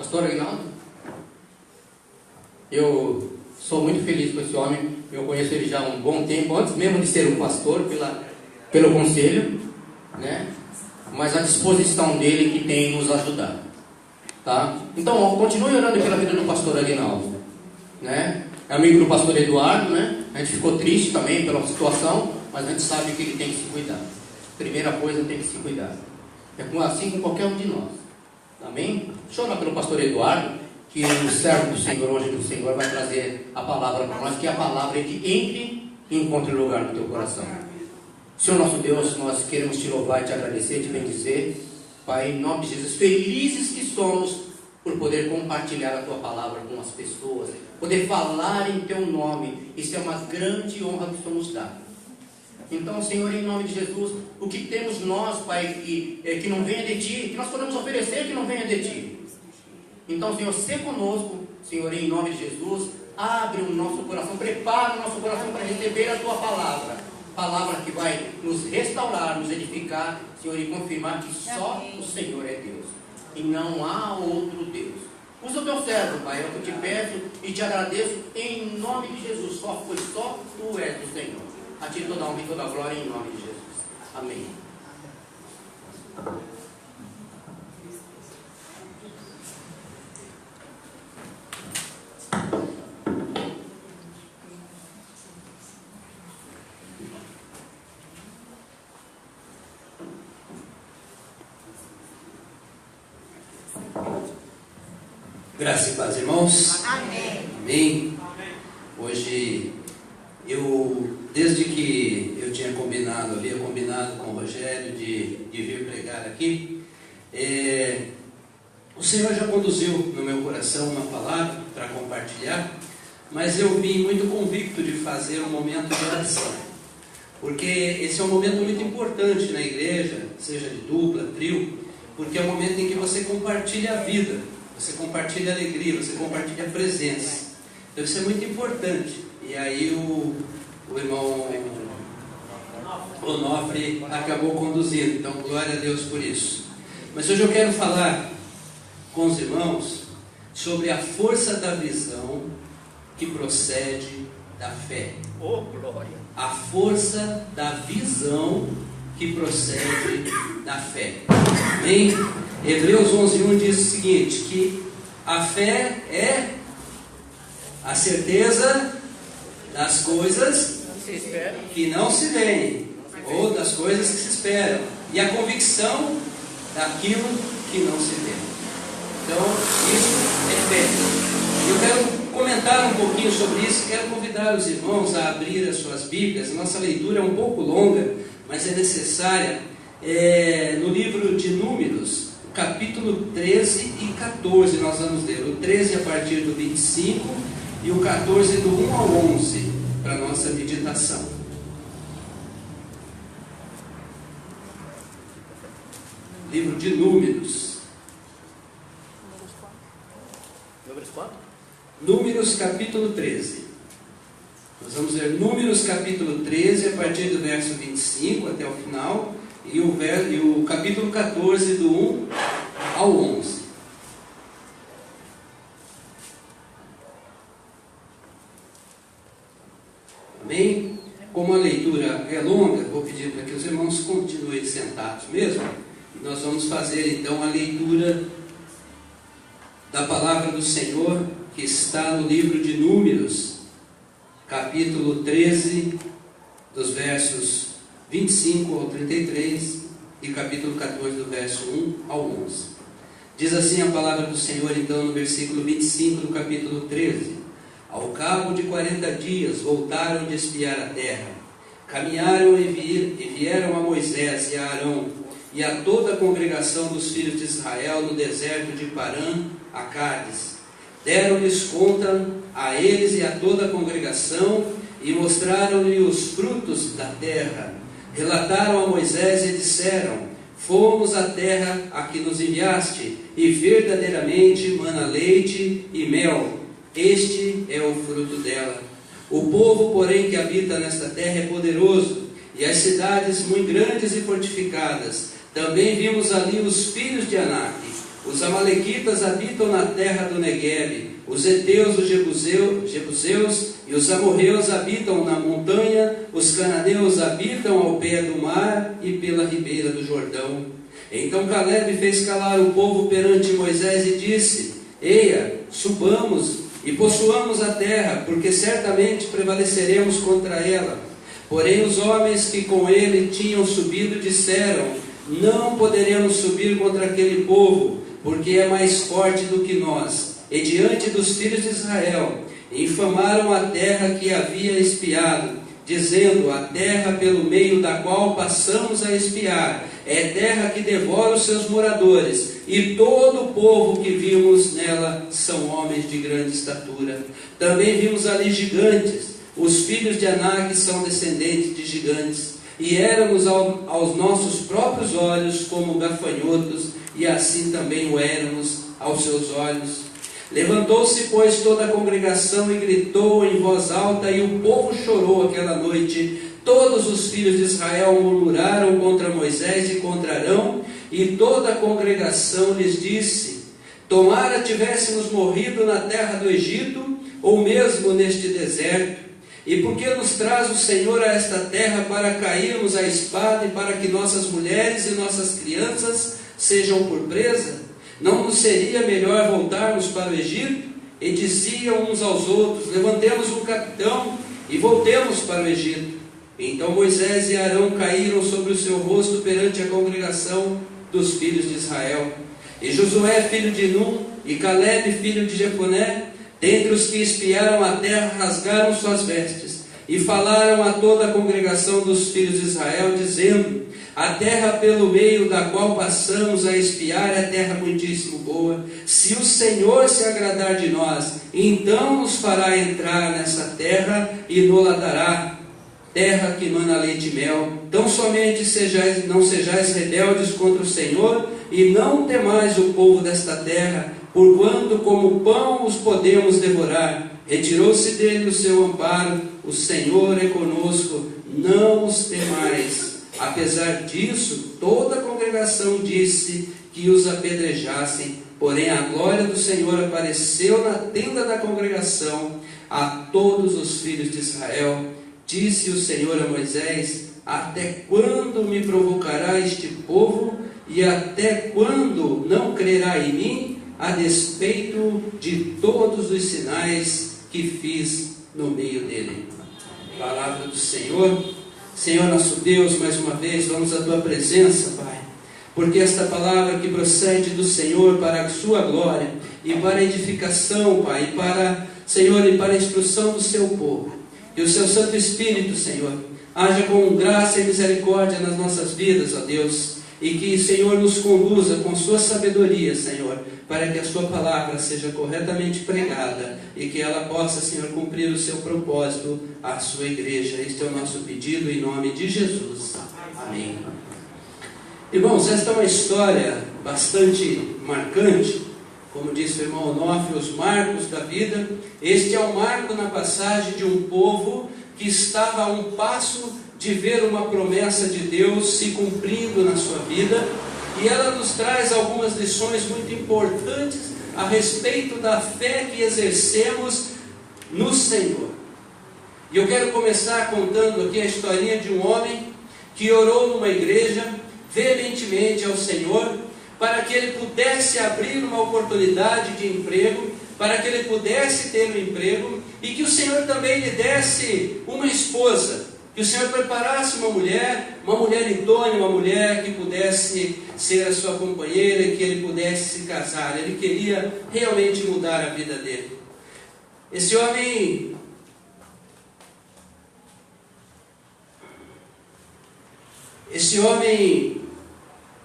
pastor Aguinaldo. Eu sou muito feliz com esse homem. Eu conheço ele já há um bom tempo, antes mesmo de ser um pastor, pelo conselho, né? Mas a disposição dele que tem nos ajudado, tá? Então, continue orando pela vida do pastor Aguinaldo, né? É amigo do pastor Eduardo, né? A gente ficou triste também pela situação, mas a gente sabe que ele tem que se cuidar. Primeira coisa, tem que se cuidar. É assim com qualquer um de nós. Amém? Deixa eu orar pelo pastor Eduardo, que o servo do Senhor, hoje do Senhor, vai trazer a palavra para nós, que é a palavra de entre e encontre lugar no teu coração. Senhor nosso Deus, nós queremos te louvar e te agradecer, te bendizer, Pai, em nome de Jesus. Felizes que somos por poder compartilhar a tua palavra com as pessoas, poder falar em teu nome. Isso é uma grande honra que tu nos dá. Então, Senhor, em nome de Jesus, o que temos nós, Pai, que não venha de ti, que nós podemos oferecer que não venha de ti. Então, Senhor, se conosco, Senhor, em nome de Jesus, abre o nosso coração, prepara o nosso coração para receber a tua palavra. Palavra que vai nos restaurar, nos edificar, Senhor, e confirmar que só o Senhor é Deus. E não há outro Deus. Usa o teu servo, Pai, é o que eu te peço e te agradeço em nome de Jesus. Pois só tu és o Senhor. A ti toda a honra e toda a glória em nome de Jesus. Amém. Graça e paz, irmãos. Amém. Amém. Hoje, desde que eu havia combinado com o Rogério de vir pregar aqui, o Senhor já conduziu no meu coração uma palavra para compartilhar, mas eu vim muito convicto de fazer um momento de oração, porque esse é um momento muito importante na igreja, seja de dupla, trio, porque é o momento em que você compartilha a vida, você compartilha a alegria, você compartilha a presença. Então isso é muito importante. E aí o irmão Onofre acabou conduzindo. Então glória a Deus por isso. Mas hoje eu quero falar com os irmãos sobre a força da visão que procede da fé. Oh, glória! A força da visão que procede da fé. Amém? Hebreus 11:1 diz o seguinte, que a fé é a certeza das coisas que não se veem, ou das coisas que se esperam, e a convicção daquilo que não se vê. Então, isso é fé. Eu quero comentar um pouquinho sobre isso, quero convidar os irmãos a abrir as suas Bíblias. Nossa leitura é um pouco longa, mas é necessária. No livro de Números, capítulo 13 e 14, nós vamos ler o 13 a partir do 25 e o 14 do 1 ao 11, para a nossa meditação. Livro de Números. Números quanto? Números capítulo 13. Nós vamos ler Números capítulo 13, a partir do verso 25 até o final, e o capítulo 14, do 1 ao 11. Amém? Como a leitura é longa, vou pedir para que os irmãos continuem sentados mesmo, e nós vamos fazer então a leitura da palavra do Senhor, que está no livro de Números, capítulo 13, dos versos 25 ao 33 e capítulo 14, do verso 1 ao 11. Diz assim a palavra do Senhor, então, no versículo 25 do capítulo 13. Ao cabo de 40 dias voltaram de espiar a terra. Caminharam e vieram a Moisés e a Arão e a toda a congregação dos filhos de Israel no deserto de Parã, a Cádiz. Deram-lhes conta a eles e a toda a congregação e mostraram-lhe os frutos da terra. Relataram a Moisés e disseram: fomos à terra a que nos enviaste, e verdadeiramente mana leite e mel. Este é o fruto dela. O povo, porém, que habita nesta terra é poderoso, e as cidades muito grandes e fortificadas. Também vimos ali os filhos de Anak, Os amalequitas habitam na terra do Neguebe. Os heteus, os jebuseus e os amorreus habitam na montanha. Os cananeus habitam ao pé do mar e pela ribeira do Jordão. Então Calebe fez calar o povo perante Moisés e disse: Eia, subamos e possuamos a terra, porque certamente prevaleceremos contra ela. Porém os homens que com ele tinham subido disseram: Não poderemos subir contra aquele povo, porque é mais forte do que nós. E diante dos filhos de Israel infamaram a terra que havia espiado, dizendo: A terra pelo meio da qual passamos a espiar é terra que devora os seus moradores, e todo o povo que vimos nela são homens de grande estatura. Também vimos ali gigantes. Os filhos de Anak são descendentes de gigantes, e éramos aos nossos próprios olhos como gafanhotos, e assim também o éramos aos seus olhos. Levantou-se, pois, toda a congregação e gritou em voz alta, e o povo chorou aquela noite. Todos os filhos de Israel murmuraram contra Moisés e contra Arão, e toda a congregação lhes disse: Tomara tivéssemos morrido na terra do Egito, ou mesmo neste deserto. E por que nos traz o Senhor a esta terra para cairmos à espada e para que nossas mulheres e nossas crianças sejam por presa? Não nos seria melhor voltarmos para o Egito? E diziam uns aos outros: Levantemos um capitão e voltemos para o Egito. Então Moisés e Arão caíram sobre o seu rosto perante a congregação dos filhos de Israel. E Josué, filho de Num, e Calebe, filho de Jefoné, dentre os que espiaram a terra, rasgaram suas vestes, e falaram a toda a congregação dos filhos de Israel, dizendo: A terra pelo meio da qual passamos a espiar é terra muitíssimo boa. Se o Senhor se agradar de nós, então nos fará entrar nessa terra e nos-la dará, terra que mana leite e mel. Tão somente não sejais rebeldes contra o Senhor, e não temais o povo desta terra, porquanto como pão os podemos devorar. Retirou-se dele o seu amparo, o Senhor é conosco, não os temais. Apesar disso, toda a congregação disse que os apedrejassem, porém a glória do Senhor apareceu na tenda da congregação a todos os filhos de Israel. Disse o Senhor a Moisés: Até quando me provocará este povo, e até quando não crerá em mim, a despeito de todos os sinais que fiz no meio dele? Palavra do Senhor. Senhor nosso Deus, mais uma vez vamos à Tua presença, Pai, porque esta palavra que procede do Senhor para a Sua glória e para a edificação, Pai, Senhor, e para a instrução do Seu povo. Que o Seu Santo Espírito, Senhor, haja com graça e misericórdia nas nossas vidas, ó Deus, e que, Senhor, nos conduza com Sua sabedoria, Senhor, para que a Sua palavra seja corretamente pregada e que ela possa, Senhor, cumprir o Seu propósito à Sua igreja. Este é o nosso pedido em nome de Jesus. Amém. Irmãos, esta é uma história bastante marcante. Como disse o irmão Onofre, os marcos da vida. Este é um marco na passagem de um povo que estava a um passo de ver uma promessa de Deus se cumprindo na sua vida, e ela nos traz algumas lições muito importantes a respeito da fé que exercemos no Senhor. E eu quero começar contando aqui a historinha de um homem que orou numa igreja veementemente ao Senhor para que ele pudesse abrir uma oportunidade de emprego, para que ele pudesse ter um emprego, e que o Senhor também lhe desse uma esposa, que o Senhor preparasse uma mulher idônea, uma mulher que pudesse ser a sua companheira e que ele pudesse se casar. Ele queria realmente mudar a vida dele. Esse homem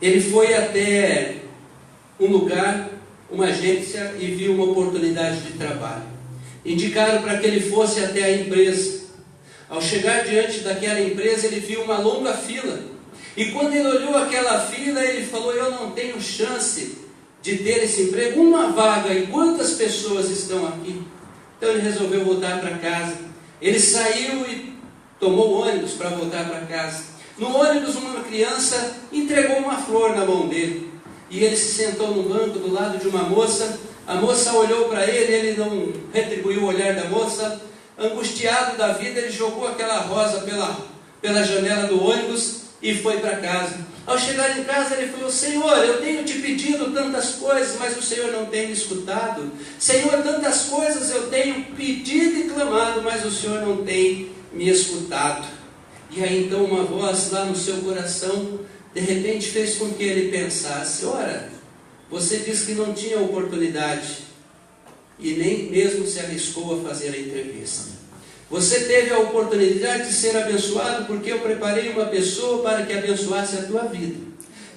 ele foi até um lugar, uma agência, e viu uma oportunidade de trabalho. Indicaram para que ele fosse até a empresa. Ao chegar diante daquela empresa, ele viu uma longa fila. E quando ele olhou aquela fila, ele falou: eu não tenho chance de ter esse emprego. Uma vaga, e quantas pessoas estão aqui? Então ele resolveu voltar para casa. Ele saiu e tomou o ônibus para voltar para casa. No ônibus, uma criança entregou uma flor na mão dele. e ele se sentou no banco do lado de uma moça. A moça olhou para ele, ele não retribuiu o olhar da moça. Angustiado da vida, ele jogou aquela rosa pela janela do ônibus e foi para casa. Ao chegar em casa, ele falou: Senhor, eu tenho te pedido tantas coisas, mas o Senhor não tem me escutado. Senhor, tantas coisas eu tenho pedido e clamado, mas o Senhor não tem me escutado. E aí então uma voz lá no seu coração, de repente fez com que ele pensasse: ora, você disse que não tinha oportunidade e nem mesmo se arriscou a fazer a entrevista. Você teve a oportunidade de ser abençoado porque eu preparei uma pessoa para que abençoasse a tua vida.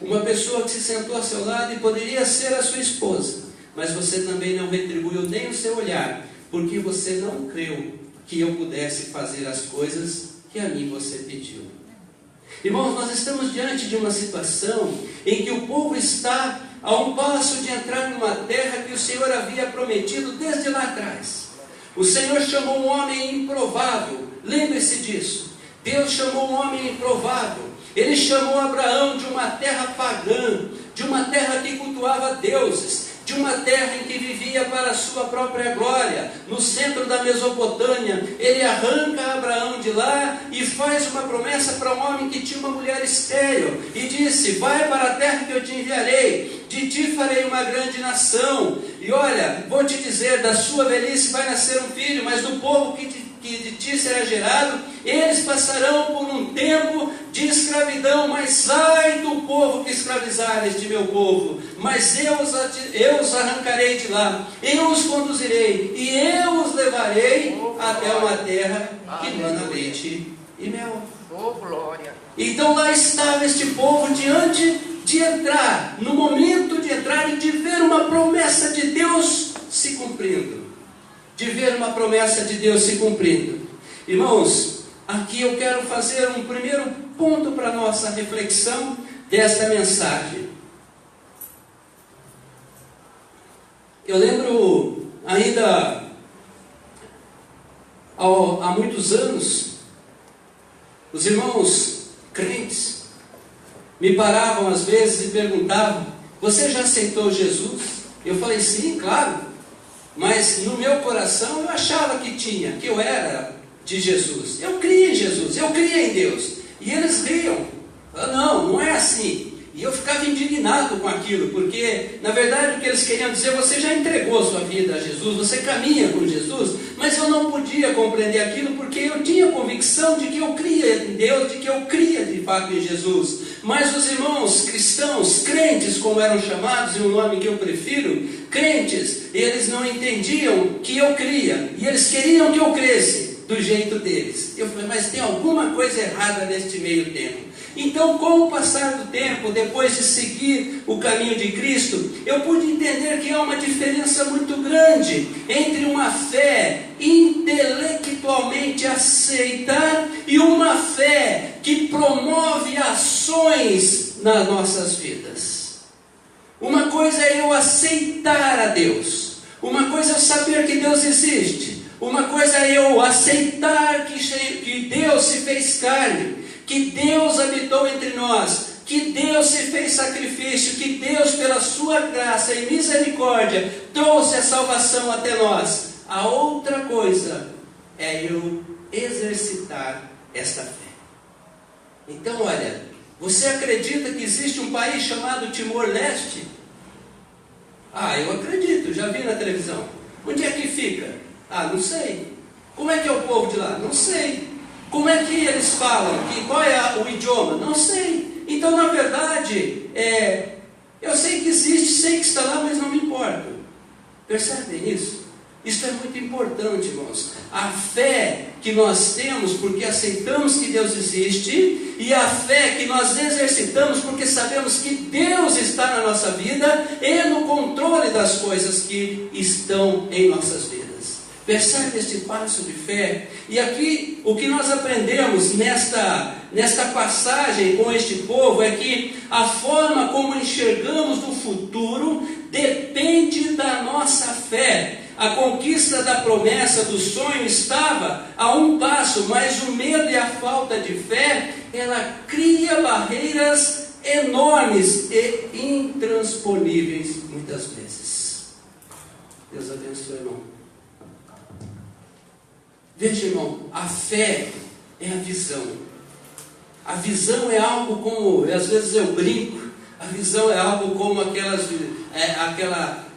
Uma pessoa que se sentou ao seu lado e poderia ser a sua esposa, mas você também não retribuiu nem o seu olhar, porque você não creu que eu pudesse fazer as coisas que a mim você pediu. Irmãos, nós estamos diante de uma situação em que o povo está a um passo de entrar numa terra que o Senhor havia prometido desde lá atrás. O Senhor chamou um homem improvável, lembre-se disso. Deus chamou um homem improvável. Ele chamou Abraão de uma terra pagã, de uma terra que cultuava deuses, de uma terra em que vivia para a sua própria glória, no centro da Mesopotâmia. Ele arranca Abraão de lá e faz uma promessa para um homem que tinha uma mulher estéril, e disse: vai para a terra que eu te enviarei, de ti farei uma grande nação, e olha, vou te dizer, da sua velhice vai nascer um filho, mas do povo que de ti será gerado, eles passarão por um tempo de escravidão, mas ai do povo que escravizar este meu povo, mas eu os arrancarei de lá, eu os conduzirei, e eu os levarei até uma terra que mana leite e mel. Oh, glória! Então lá estava este povo diante de entrar, no momento de entrar e de ver uma promessa de Deus se cumprindo. De ver uma promessa de Deus se cumprindo. Irmãos, aqui eu quero fazer um primeiro ponto para a nossa reflexão desta mensagem. Eu lembro ainda há muitos anos, os irmãos crentes me paravam às vezes e perguntavam: você já aceitou Jesus? Eu falei: sim, claro. Mas no meu coração eu achava que eu era de Jesus. Eu cria em Jesus, eu cria em Deus. E eles riam. Não é assim. E eu ficava indignado com aquilo, porque na verdade o que eles queriam dizer: você já entregou sua vida a Jesus, você caminha com Jesus. Mas eu não podia compreender aquilo, porque eu tinha convicção de que eu cria em Deus, de que eu cria de fato em Jesus. Mas os irmãos cristãos, crentes como eram chamados, e um nome que eu prefiro, crentes, eles não entendiam que eu cria, e eles queriam que eu cresce do jeito deles. Eu falei: mas tem alguma coisa errada neste meio tempo. Então, com o passar do tempo, depois de seguir o caminho de Cristo, eu pude entender que há uma diferença muito grande entre uma fé intelectualmente aceita e uma fé que promove ações nas nossas vidas. Uma coisa é eu aceitar a Deus, uma coisa é eu saber que Deus existe, uma coisa é eu aceitar que Deus se fez carne, que Deus habitou entre nós, que Deus se fez sacrifício, que Deus, pela sua graça e misericórdia, trouxe a salvação até nós. A outra coisa é eu exercitar esta fé. Então, olha, você acredita que existe um país chamado Timor-Leste? Eu acredito, já vi na televisão. Onde é que fica? Não sei. Como é que é o povo de lá? Não sei. Como é que eles falam? Qual é o idioma? Não sei. Então, na verdade, eu sei que existe, sei que está lá, mas não me importo. Percebem isso? Isso é muito importante, irmãos. A fé que nós temos porque aceitamos que Deus existe, e a fé que nós exercitamos porque sabemos que Deus está na nossa vida e no controle das coisas que estão em nossas vidas. Percebe este passo de fé? E aqui o que nós aprendemos nesta passagem com este povo é que a forma como enxergamos o futuro depende da nossa fé. A conquista da promessa, do sonho estava a um passo, mas o medo e a falta de fé, ela cria barreiras enormes e intransponíveis muitas vezes. Deus abençoe, irmão. Veja, irmão, a fé é a visão. A visão é algo como, às vezes eu brinco, a visão é algo como aquela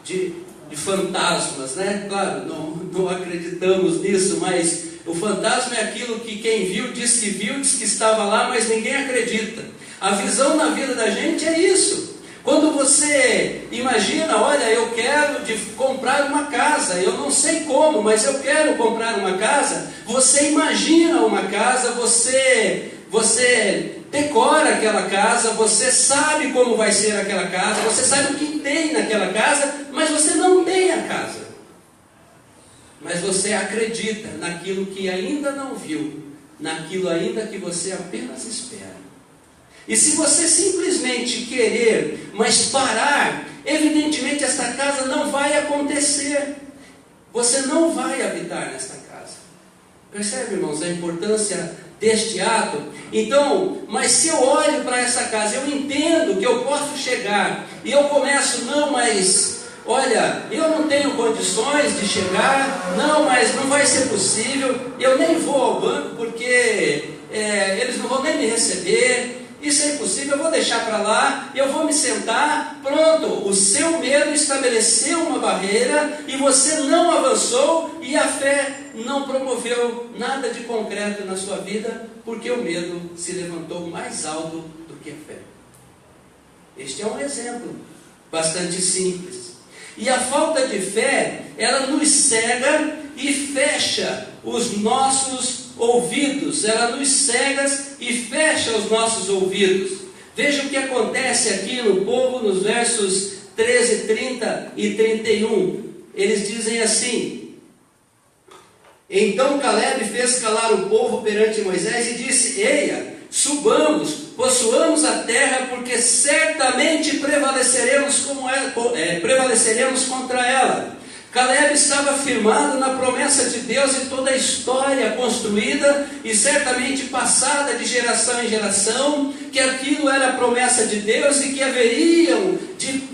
de fantasmas, né? Claro, não acreditamos nisso, mas o fantasma é aquilo que quem viu, diz que estava lá, mas ninguém acredita. A visão na vida da gente é isso. Quando você imagina, olha, eu quero comprar uma casa, eu não sei como, mas eu quero comprar uma casa, você imagina uma casa, você decora aquela casa, você sabe como vai ser aquela casa, você sabe o que tem naquela casa, mas você não tem a casa. Mas você acredita naquilo que ainda não viu, naquilo ainda que você apenas espera. E se você simplesmente querer, mas parar, evidentemente esta casa não vai acontecer. Você não vai habitar nesta casa. Percebe, irmãos, a importância deste ato? Então, mas se eu olho para essa casa, eu entendo que eu posso chegar, e eu começo, não, mas olha, eu não tenho condições de chegar, não, mas não vai ser possível, eu nem vou ao banco porque eles não vão nem me receber, isso é impossível, eu vou deixar para lá, eu vou me sentar, pronto, o seu medo estabeleceu uma barreira e você não avançou e a fé não promoveu nada de concreto na sua vida, porque o medo se levantou mais alto do que a fé. Este é um exemplo bastante simples. E a falta de fé, ela nos cega e fecha os nossos ouvidos, ela nos cega e fecha os nossos ouvidos. Veja o que acontece aqui no povo, nos versos 13, 30 e 31. Eles dizem assim: então Caleb fez calar o povo perante Moisés e disse: eia, subamos, possuamos a terra, porque certamente prevaleceremos contra ela. Caleb estava firmado na promessa de Deus e toda a história construída e certamente passada de geração em geração, que aquilo era a promessa de Deus e que haveriam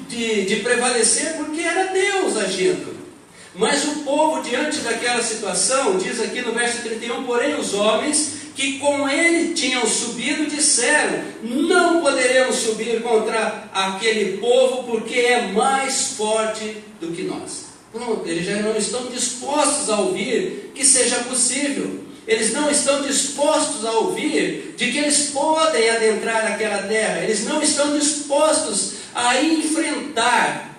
de prevalecer, porque era Deus agindo. Mas o povo, diante daquela situação, diz aqui no verso 31, porém os homens que com ele tinham subido disseram: não poderemos subir contra aquele povo, porque é mais forte do que nós. Pronto, eles já não estão dispostos a ouvir que seja possível. Eles não estão dispostos a ouvir de que eles podem adentrar aquela terra. Eles não estão dispostos a enfrentar,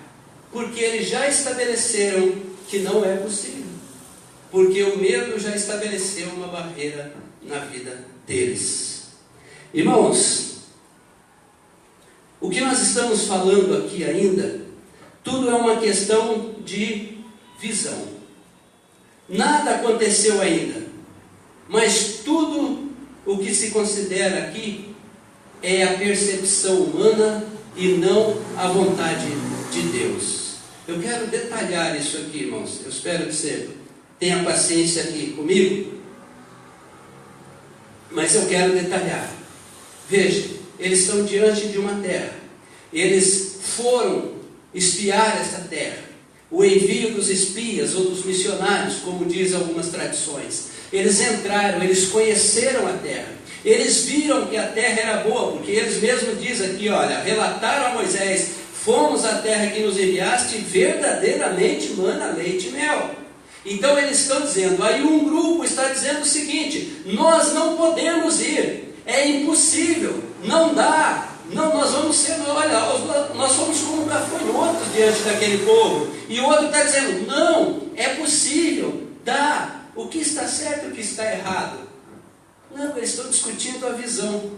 porque eles já estabeleceram que não é possível. Porque o medo já estabeleceu uma barreira na vida deles. Irmãos, o que nós estamos falando aqui ainda, tudo é uma questão de visão. Nada aconteceu ainda, mas tudo o que se considera aqui é a percepção humana e não a vontade de Deus. Eu quero detalhar isso aqui, irmãos. Eu espero que você tenha paciência aqui comigo, mas eu quero detalhar. Veja, eles estão diante de uma terra. Eles foram espiar esta terra. O envio dos espias ou dos missionários, como diz algumas tradições. Eles entraram, eles conheceram a terra. Eles viram que a terra era boa, porque eles mesmos dizem aqui, olha, relataram a Moisés: fomos à terra que nos enviaste, verdadeiramente mana leite e mel. Então eles estão dizendo, aí um grupo está dizendo o seguinte: nós não podemos ir, é impossível, não dá. Não, nós vamos ser, olha, nós somos como gafanhotos diante daquele povo. E o outro está dizendo, não, é possível, dá. O que está certo e o que está errado? Não, eles estão discutindo a visão.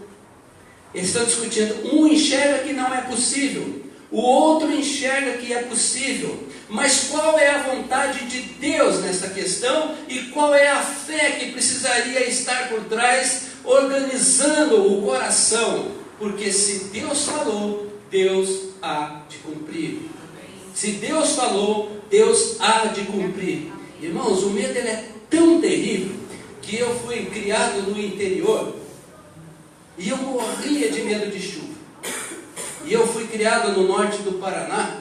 Eles estão discutindo, um enxerga que não é possível, o outro enxerga que é possível. Mas qual é a vontade de Deus nessa questão? E qual é a fé que precisaria estar por trás, organizando o coração? Porque se Deus falou, Deus há de cumprir. Se Deus falou, Deus há de cumprir. Irmãos, o medo ele é tão terrível que eu fui criado no interior e eu morria de medo de chuva. E eu fui criado no norte do Paraná,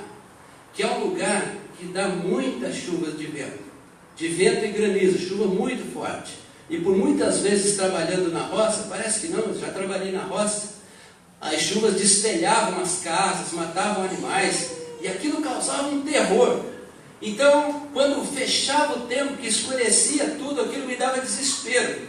que é um lugar que dá muitas chuvas de vento e granizo, chuva muito forte. E por muitas vezes trabalhando na roça, parece que não, já trabalhei na roça, as chuvas destelhavam as casas, matavam animais, e aquilo causava um terror. Então, quando fechava o tempo, que escurecia tudo, aquilo me dava desespero.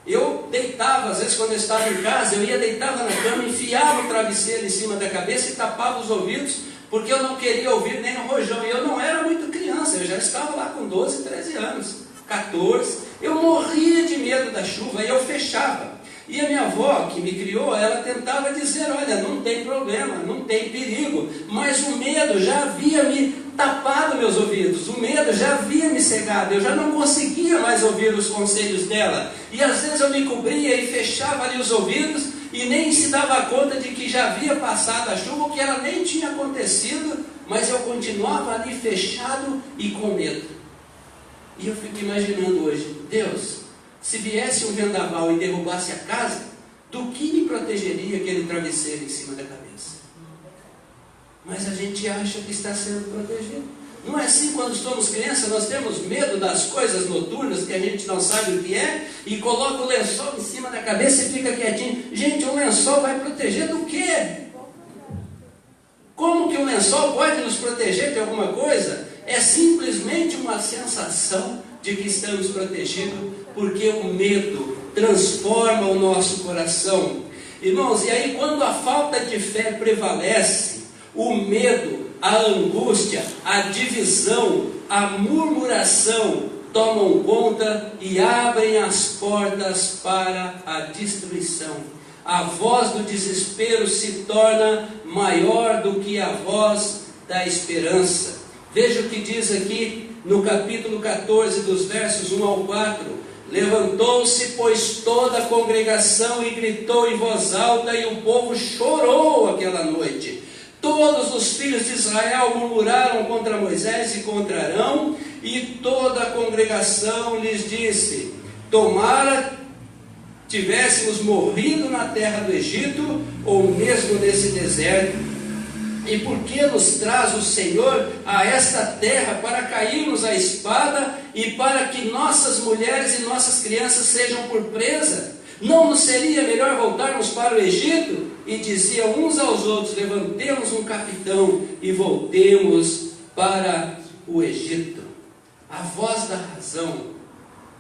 Eu deitava, às vezes quando eu estava em casa, eu ia, deitava na cama, enfiava o travesseiro em cima da cabeça e tapava os ouvidos, porque eu não queria ouvir nem o rojão. E eu não era muito criança, eu já estava lá com 12, 13 anos, 14. Eu morria de medo da chuva e eu fechava. E a minha avó, que me criou, ela tentava dizer, olha, não tem problema, não tem perigo. Mas o medo já havia me tapado meus ouvidos, o medo já havia me cegado, eu já não conseguia mais ouvir os conselhos dela. E às vezes eu me cobria e fechava ali os ouvidos e nem se dava conta de que já havia passado a chuva, ou que ela nem tinha acontecido, mas eu continuava ali fechado e com medo. E eu fico imaginando hoje, Deus, se viesse um vendaval e derrubasse a casa, do que me protegeria aquele travesseiro em cima da cabeça? Mas a gente acha que está sendo protegido. Não é assim quando somos crianças, nós temos medo das coisas noturnas que a gente não sabe o que é, e coloca o lençol em cima da cabeça e fica quietinho. Gente, um lençol vai proteger do quê? Como que um lençol pode nos proteger de alguma coisa? É simplesmente uma sensação de que estamos protegidos, porque o medo transforma o nosso coração. Irmãos, e aí quando a falta de fé prevalece, o medo, a angústia, a divisão, a murmuração tomam conta e abrem as portas para a destruição. A voz do desespero se torna maior do que a voz da esperança. Veja o que diz aqui no capítulo 14, dos versos 1 ao 4. Levantou-se, pois, toda a congregação e gritou em voz alta, e o povo chorou aquela noite. Todos os filhos de Israel murmuraram contra Moisés e contra Arão, e toda a congregação lhes disse: tomara tivéssemos morrido na terra do Egito, ou mesmo nesse deserto. E por que nos traz o Senhor a esta terra para cairmos à espada e para que nossas mulheres e nossas crianças sejam por presa? Não nos seria melhor voltarmos para o Egito? E diziam uns aos outros: levantemos um capitão e voltemos para o Egito. A voz da razão,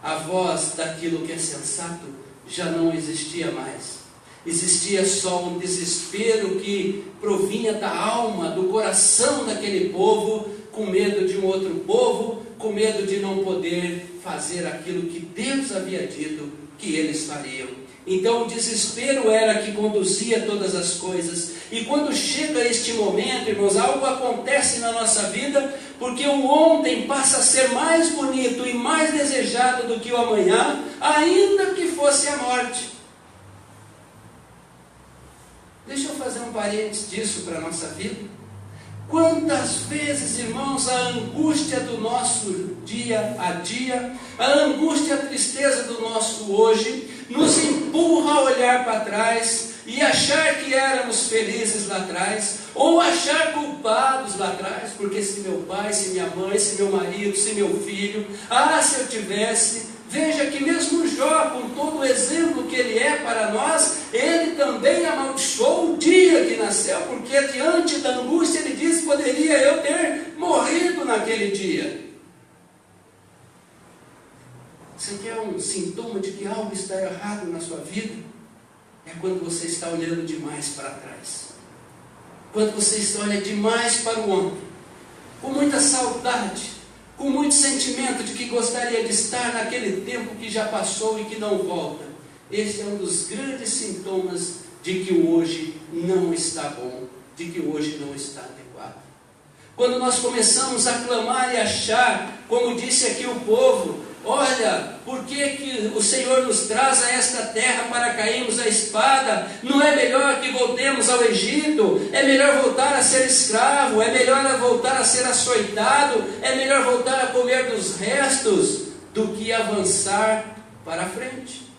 a voz daquilo que é sensato, já não existia mais. Existia só um desespero que provinha da alma, do coração daquele povo, com medo de um outro povo, com medo de não poder fazer aquilo que Deus havia dito que eles fariam. Então o desespero era que conduzia todas as coisas. E quando chega este momento, irmãos, algo acontece na nossa vida, porque o ontem passa a ser mais bonito e mais desejado do que o amanhã, ainda que fosse a morte. Deixa eu fazer um parênteses disso para a nossa vida. Quantas vezes, irmãos, a angústia do nosso dia a dia, a angústia, a tristeza do nosso hoje, nos empurra a olhar para trás e achar que éramos felizes lá atrás, ou achar culpados lá atrás, porque se meu pai, se minha mãe, se meu marido, se meu filho, se eu tivesse. Veja que mesmo Jó, com todo o exemplo que ele é para nós, ele também amaldiçoou o dia que nasceu, porque diante da angústia ele disse: poderia eu ter morrido naquele dia. Você quer um sintoma de que algo está errado na sua vida? É quando você está olhando demais para trás. Quando você olha demais para o ontem, com muita saudade, com muito sentimento de que gostaria de estar naquele tempo que já passou e que não volta. Esse é um dos grandes sintomas de que o hoje não está bom, de que o hoje não está adequado. Quando nós começamos a clamar e achar, como disse aqui o povo: olha, por que o Senhor nos traz a esta terra para cairmos à espada? Não é melhor que voltemos ao Egito? É melhor voltar a ser escravo? É melhor voltar a ser açoitado? É melhor voltar a comer dos restos do que avançar para a frente?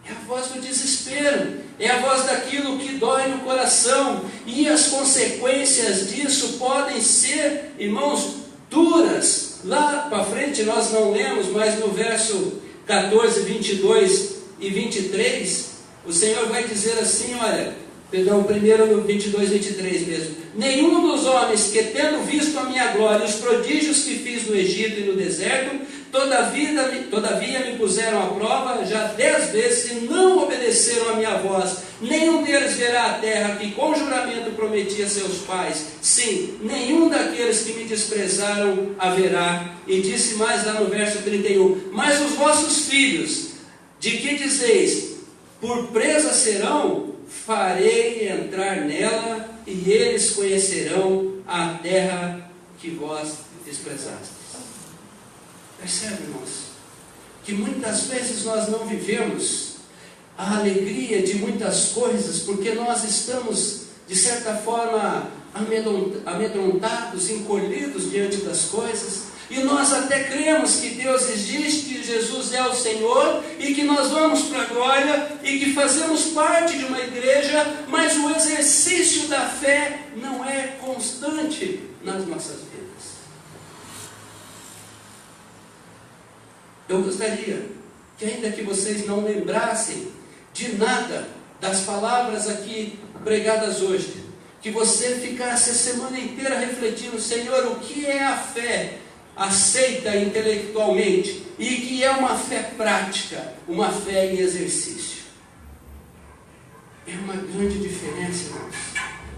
É a voz do desespero, é a voz daquilo que dói no coração, e as consequências disso podem ser, irmãos, duras. Lá para frente nós não lemos, mas no verso 14, 22 e 23, o Senhor vai dizer assim, olha, perdão, primeiro no 22, 23 mesmo: nenhum dos homens que, tendo visto a minha glória e os prodígios que fiz no Egito e no deserto, todavia me puseram à prova já 10 vezes e não obedeceram a minha voz. Nenhum deles verá a terra que com juramento prometi a seus pais. Sim, nenhum daqueles que me desprezaram haverá. E disse mais lá no verso 31, mas os vossos filhos, de que dizeis, por presa serão, farei entrar nela, e eles conhecerão a terra que vós desprezastes. Percebe, irmãos, que muitas vezes nós não vivemos a alegria de muitas coisas, porque nós estamos, de certa forma, amedrontados, encolhidos diante das coisas, e nós até cremos que Deus existe, que Jesus é o Senhor, e que nós vamos para a glória, e que fazemos parte de uma igreja, mas o exercício da fé não é constante nas nossas vidas. Eu gostaria que, ainda que vocês não lembrassem de nada das palavras aqui pregadas hoje, que você ficasse a semana inteira refletindo: Senhor, o que é a fé aceita intelectualmente e que é uma fé prática, uma fé em exercício? É uma grande diferença, irmãos.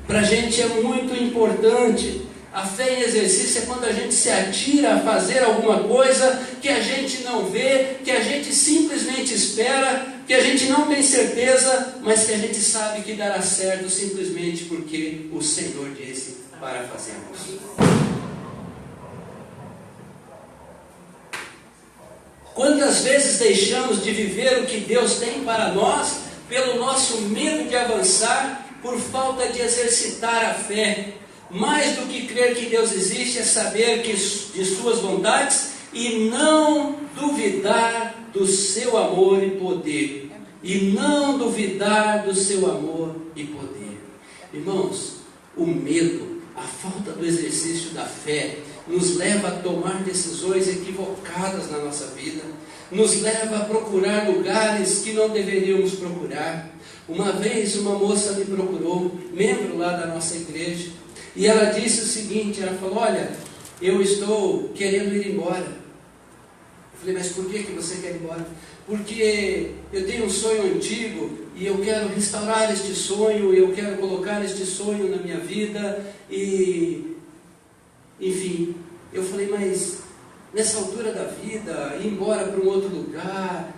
Para a gente é muito importante. A fé em exercício é quando a gente se atira a fazer alguma coisa que a gente não vê, que a gente simplesmente espera, que a gente não tem certeza, mas que a gente sabe que dará certo simplesmente porque o Senhor disse para fazermos. Quantas vezes deixamos de viver o que Deus tem para nós pelo nosso medo de avançar, por falta de exercitar a fé? Mais do que crer que Deus existe, é saber que de suas vontades e não duvidar do seu amor e poder. E não duvidar do seu amor e poder. Irmãos, o medo, a falta do exercício da fé, nos leva a tomar decisões equivocadas na nossa vida, nos leva a procurar lugares que não deveríamos procurar. Uma vez uma moça me procurou, membro lá da nossa igreja, e ela disse o seguinte, ela falou: olha, eu estou querendo ir embora. Eu falei: mas por que você quer ir embora? Porque eu tenho um sonho antigo e eu quero restaurar este sonho, eu quero colocar este sonho na minha vida, e enfim. Eu falei: mas nessa altura da vida, ir embora para um outro lugar,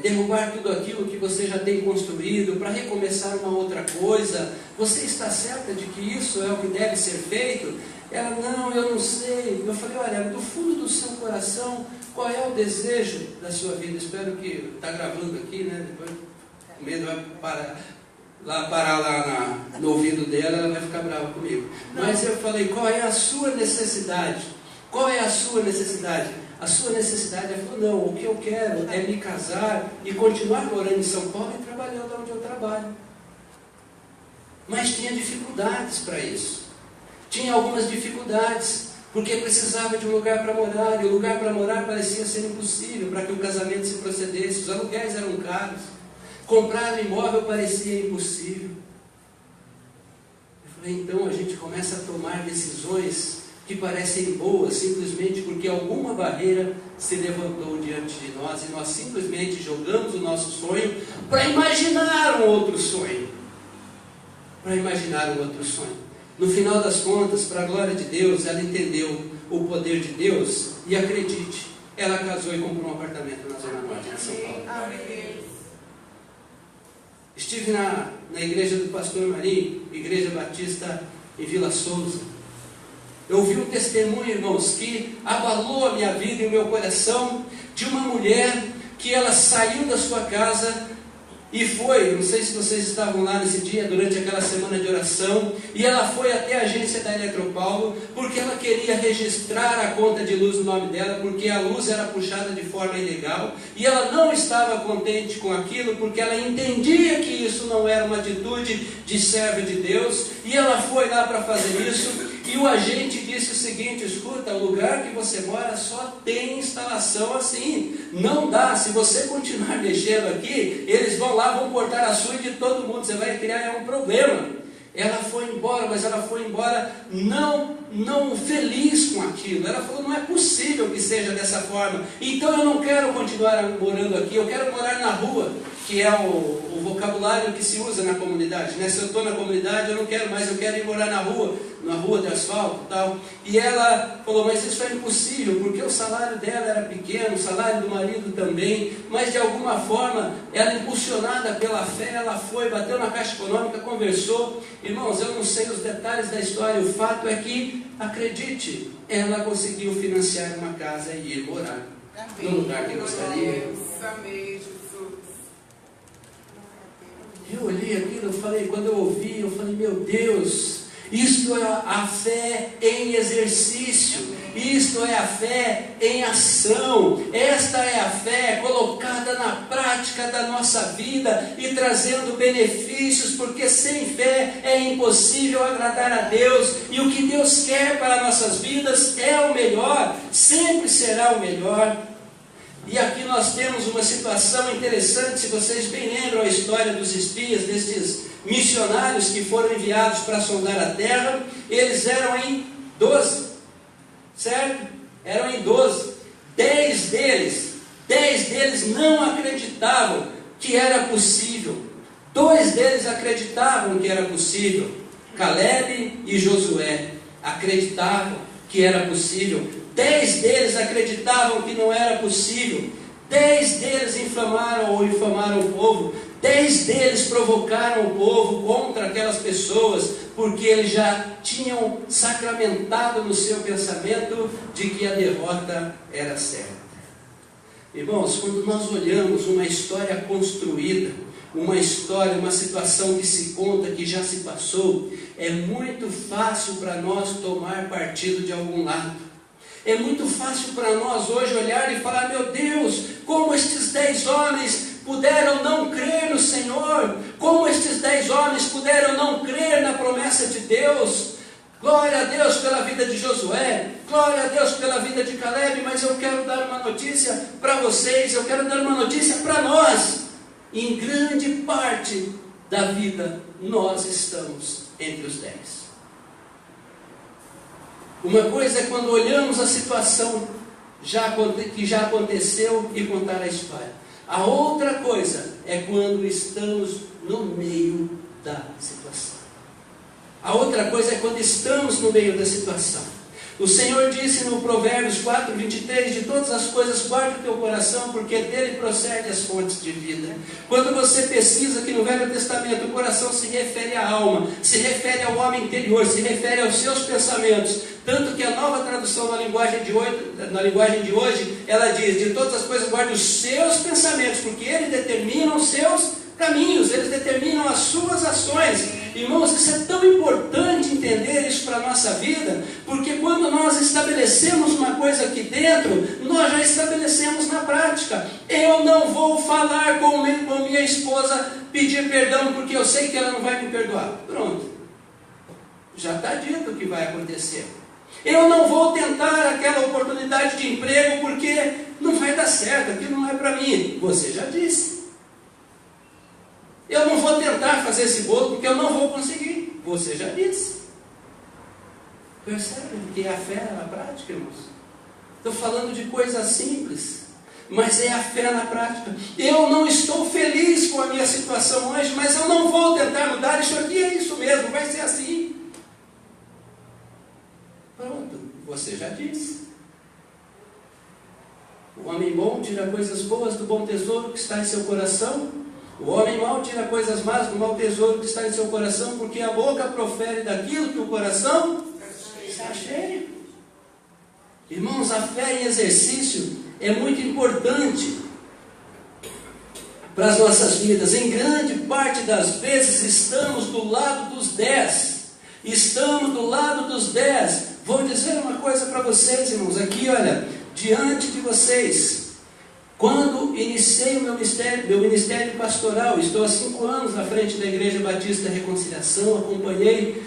derrubar tudo aquilo que você já tem construído para recomeçar uma outra coisa, você está certa de que isso é o que deve ser feito? Ela: não, eu não sei. Eu falei: olha, do fundo do seu coração, qual é o desejo da sua vida? Espero que está gravando aqui, né? Depois o medo vai parar lá no ouvido dela, ela vai ficar brava comigo. Mas eu falei: qual é a sua necessidade? Qual é a sua necessidade? A sua necessidade, ela falou: não, o que eu quero é me casar e continuar morando em São Paulo e trabalhando onde eu trabalho. Mas tinha dificuldades para isso. Tinha algumas dificuldades, porque precisava de um lugar para morar, e o lugar para morar parecia ser impossível para que o casamento se procedesse. Os aluguéis eram caros, comprar um imóvel parecia impossível. Eu falei: então a gente começa a tomar decisões que parecem boas, simplesmente porque alguma barreira se levantou diante de nós, e nós simplesmente jogamos o nosso sonho para imaginar um outro sonho. No final das contas, para a glória de Deus, ela entendeu o poder de Deus, e acredite, ela casou e comprou um apartamento na Zona Norte de São Paulo. Estive na igreja do pastor Marinho, Igreja Batista em Vila Souza. Eu ouvi um testemunho, irmãos, que abalou a minha vida e o meu coração, de uma mulher que ela saiu da sua casa E foi, não sei se vocês estavam lá nesse dia, durante aquela semana de oração, e ela foi até a agência da Eletropaulo, porque ela queria registrar a conta de luz no nome dela, porque a luz era puxada de forma ilegal, e ela não estava contente com aquilo, porque ela entendia que isso não era uma atitude de servo de Deus, e ela foi lá para fazer isso, e o agente disse o seguinte: escuta, o lugar que você mora só tem instalação assim, não dá, se você continuar mexendo aqui, eles vão lá, vão cortar a sua e de todo mundo, você vai criar um problema. Ela foi embora, mas ela foi embora não feliz com aquilo. Ela falou: não é possível que seja dessa forma, então eu não quero continuar morando aqui, eu quero morar na rua, que é o vocabulário que se usa na comunidade, né? Se eu estou na comunidade, eu não quero mais, eu quero ir morar na rua de asfalto e tal. E ela falou: mas isso é impossível, porque o salário dela era pequeno, o salário do marido também, mas de alguma forma, ela, impulsionada pela fé, ela foi, bateu na Caixa Econômica, conversou. Irmãos, eu não sei os detalhes da história, o fato é que, acredite, ela conseguiu financiar uma casa e ir morar no lugar que gostaria. Amém, Jesus. Eu olhei aquilo, eu falei, quando eu ouvi, eu falei: meu Deus, isto é a fé em exercício, isto é a fé em ação, esta é a fé colocada na prática da nossa vida e trazendo benefícios, porque sem fé é impossível agradar a Deus, e o que Deus quer para nossas vidas é o melhor, sempre será o melhor. E aqui nós temos uma situação interessante. Se vocês bem lembram a história dos espias, destes missionários que foram enviados para sondar a terra, eles eram em 12, certo? Eram em 12. 10 deles não acreditavam que era possível. 2 deles acreditavam que era possível. Caleb e Josué acreditavam que era possível. 10 deles acreditavam que não era possível. 10 deles infamaram o povo. 10 deles provocaram o povo contra aquelas pessoas, porque eles já tinham sacramentado no seu pensamento de que a derrota era certa. Irmãos, quando nós olhamos uma história construída, uma história, uma situação que se conta, que já se passou, é muito fácil para nós tomar partido de algum lado. É muito fácil para nós hoje olhar e falar: meu Deus, como estes 10 homens puderam não crer no Senhor, como estes 10 homens puderam não crer na promessa de Deus. Glória a Deus pela vida de Josué, glória a Deus pela vida de Caleb, mas eu quero dar uma notícia para vocês, eu quero dar uma notícia para nós. Em grande parte da vida, nós estamos entre os 10. Uma coisa é quando olhamos a situação que já aconteceu e contar a história. A outra coisa é quando estamos no meio da situação. A outra coisa é quando estamos no meio da situação. O Senhor disse no Provérbios 4, 23, de todas as coisas guarda o teu coração, porque dele procede as fontes de vida. Quando você pesquisa aqui no Velho Testamento, o coração se refere à alma, se refere ao homem interior, se refere aos seus pensamentos. Tanto que a Nova Tradução na linguagem de hoje, ela diz: de todas as coisas guarde os seus pensamentos, porque ele determina os seus caminhos, eles determinam as suas ações. Irmãos, isso é tão importante entender isso para a nossa vida, porque quando nós estabelecemos uma coisa aqui dentro, nós já estabelecemos na prática. Eu não vou falar com minha esposa, pedir perdão, porque eu sei que ela não vai me perdoar. Pronto, já está dito o que vai acontecer. Eu não vou tentar aquela oportunidade de emprego, porque não vai dar certo, aquilo não é para mim. Você já disse. Eu não vou tentar fazer esse bolo, porque eu não vou conseguir. Você já disse. Percebe que é a fé na prática, irmãos? Estou falando de coisas simples, mas é a fé na prática. Eu não estou feliz com a minha situação hoje, mas eu não vou tentar mudar. Isso aqui é isso mesmo, vai ser assim. Pronto, você já disse. O homem bom tira coisas boas do bom tesouro que está em seu coração. O homem mau tira coisas más do mau tesouro que está em seu coração, porque a boca profere daquilo que o coração está cheio. Irmãos, a fé em exercício é muito importante para as nossas vidas. Em grande parte das vezes estamos do lado dos 10. Estamos do lado dos 10. Vou dizer uma coisa para vocês, irmãos, aqui, olha, diante de vocês. Quando iniciei o meu ministério pastoral, estou há 5 anos à frente da Igreja Batista da Reconciliação, acompanhei,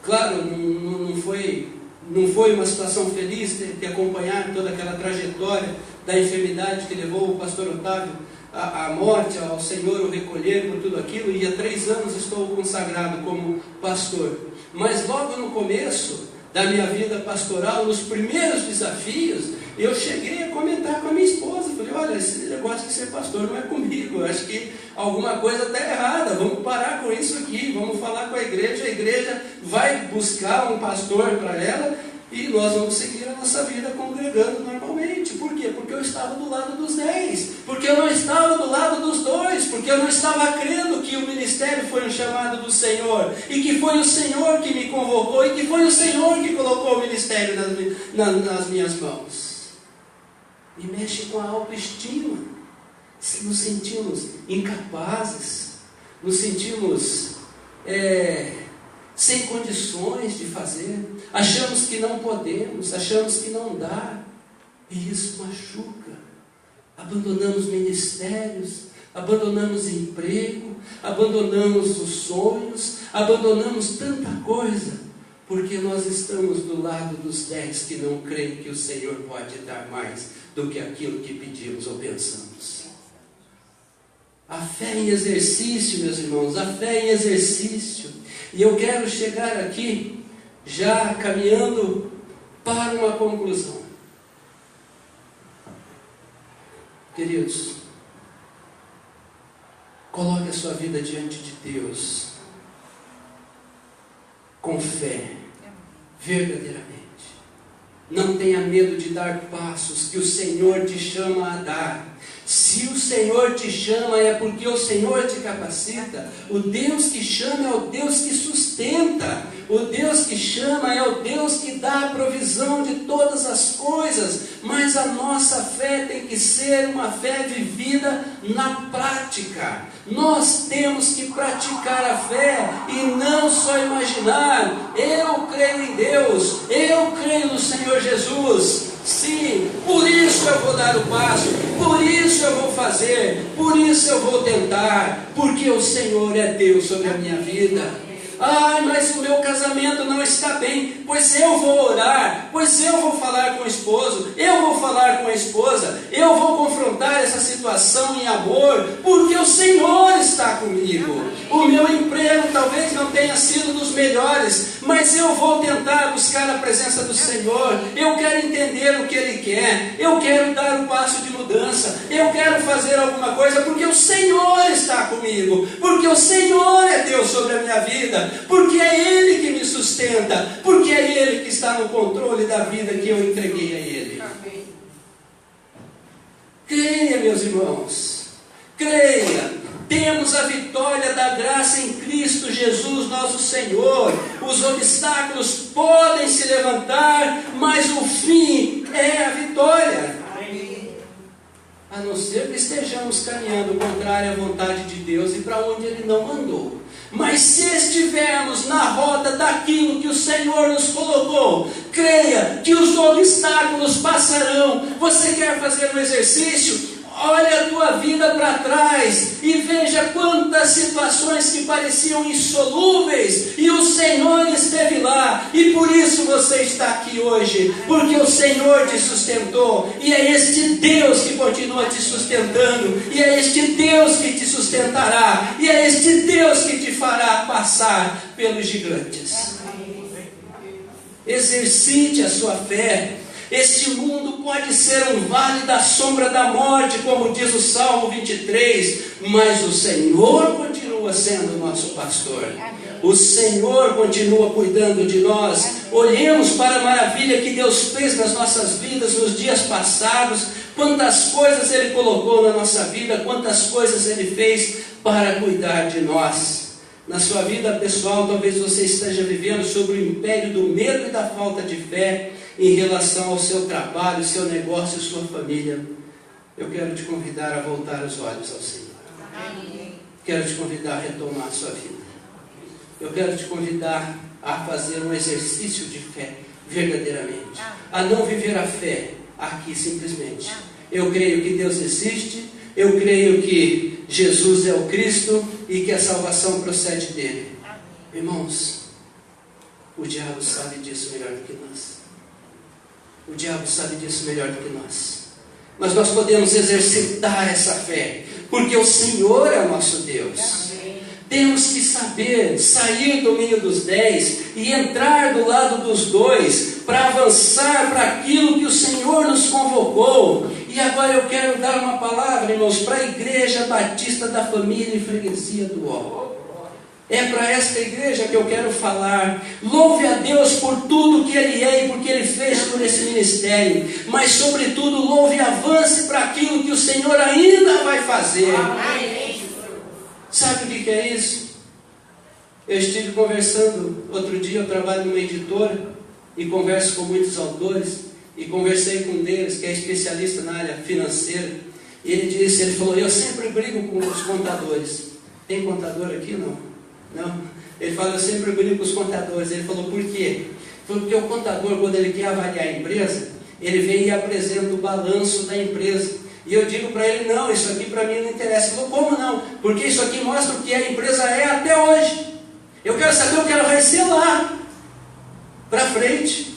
claro, não foi uma situação feliz de acompanhar toda aquela trajetória da enfermidade que levou o pastor Otávio à morte, ao Senhor o recolher por tudo aquilo, e há 3 anos estou consagrado como pastor. Mas logo no começo da minha vida pastoral, nos primeiros desafios, eu cheguei a comentar com a minha esposa, falei, olha, esse negócio de ser pastor não é comigo, eu acho que alguma coisa está errada, vamos parar com isso aqui, vamos falar com a igreja vai buscar um pastor para ela, e nós vamos seguir a nossa vida congregando normalmente. Por quê? Porque eu estava do lado dos 10, porque eu não estava do lado dos 2, porque eu não estava crendo que o ministério foi um chamado do Senhor, e que foi o Senhor que me convocou, e que foi o Senhor que colocou o ministério nas minhas mãos. E mexe com a autoestima. Nos sentimos incapazes, nos sentimos sem condições de fazer, achamos que não podemos, achamos que não dá, e isso machuca. Abandonamos ministérios, abandonamos emprego, abandonamos os sonhos, abandonamos tanta coisa, porque nós estamos do lado dos 10 que não creem que o Senhor pode dar mais do que aquilo que pedimos ou pensamos. A fé em exercício, meus irmãos, a fé em exercício. E eu quero chegar aqui, já caminhando para uma conclusão. Queridos, coloque a sua vida diante de Deus, com fé, verdadeiramente. Não tenha medo de dar passos que o Senhor te chama a dar. Se o Senhor te chama, é porque o Senhor te capacita. O Deus que chama é o Deus que sustenta. O Deus que chama é o Deus que dá a provisão de todas as coisas. Mas a nossa fé tem que ser uma fé vivida na prática. Nós temos que praticar a fé e não só imaginar. Eu creio em Deus, eu creio no Senhor Jesus. Sim, por isso eu vou dar o passo, por isso eu vou fazer, por isso eu vou tentar, porque o Senhor é Deus sobre a minha vida. Ai, mas o meu casamento não está bem. Pois eu vou orar, pois eu vou falar com o esposo, eu vou falar com a esposa, eu vou confrontar essa situação em amor, porque o Senhor está comigo. O meu emprego talvez não tenha sido dos melhores, mas eu vou tentar buscar a presença do Senhor. Eu quero entender o que Ele quer, eu quero dar um passo de mudança, eu quero fazer alguma coisa, porque o Senhor está comigo, porque o Senhor é Deus sobre a minha vida, porque é Ele que me sustenta, porque é Ele que está no controle da vida que eu entreguei a Ele. Amém. Creia, meus irmãos, creia. Temos a vitória da graça em Cristo Jesus, nosso Senhor. Os obstáculos podem se levantar, mas o fim é a vitória. A não ser que estejamos caminhando contrário à vontade de Deus e para onde Ele não mandou. Mas se estivermos na rota daquilo que o Senhor nos colocou, creia que os obstáculos passarão. Você quer fazer um exercício? Olha a tua vida para trás e veja quantas situações que pareciam insolúveis e o Senhor esteve lá, e por isso você está aqui hoje, porque o Senhor te sustentou, e é este Deus que continua te sustentando, e é este Deus que te sustentará, e é este Deus que te fará passar pelos gigantes. Exercite a sua fé. Este mundo pode ser um vale da sombra da morte, como diz o Salmo 23, mas o Senhor continua sendo nosso pastor. O Senhor continua cuidando de nós. Olhemos para a maravilha que Deus fez nas nossas vidas nos dias passados. Quantas coisas Ele colocou na nossa vida, quantas coisas Ele fez para cuidar de nós. Na sua vida pessoal, talvez você esteja vivendo sobre o império do medo e da falta de fé em relação ao seu trabalho, seu negócio e sua família. eu quero te convidar a voltar os olhos ao Senhor. Quero te convidar a retomar a sua vida. Eu quero te convidar a fazer um exercício de fé, verdadeiramente. A não viver a fé aqui simplesmente. Eu creio que Deus existe, eu creio que Jesus é o Cristo e que a salvação procede dele. Irmãos, o diabo sabe disso melhor do que nós. O diabo sabe disso melhor do que nós. Mas nós podemos exercitar essa fé, porque o Senhor é o nosso Deus. Temos que saber sair do meio dos 10 e entrar do lado dos 2 para avançar para aquilo que o Senhor nos convocou. E agora eu quero dar uma palavra, irmãos, para a Igreja Batista da Família e Freguesia do Ó. É para esta igreja que eu quero falar. Louve a Deus por tudo que Ele é e porque Ele fez por esse ministério. Mas sobretudo louve e avance para aquilo que o Senhor ainda vai fazer. Sabe o que é isso? Eu estive conversando, outro dia eu trabalho numa editora e converso com muitos autores, e conversei com um deles que é especialista na área financeira, e ele falou, eu sempre brigo com os contadores. Tem contador aqui? Não? Ele falou, eu sempre brigo com os contadores. Ele falou, por quê? Porque o contador, quando ele quer avaliar a empresa, ele vem e apresenta o balanço da empresa. E eu digo para ele, não, isso aqui para mim não interessa. Ele falou, como não? Porque isso aqui mostra o que a empresa é até hoje. Eu quero saber o que ela vai ser lá, para frente.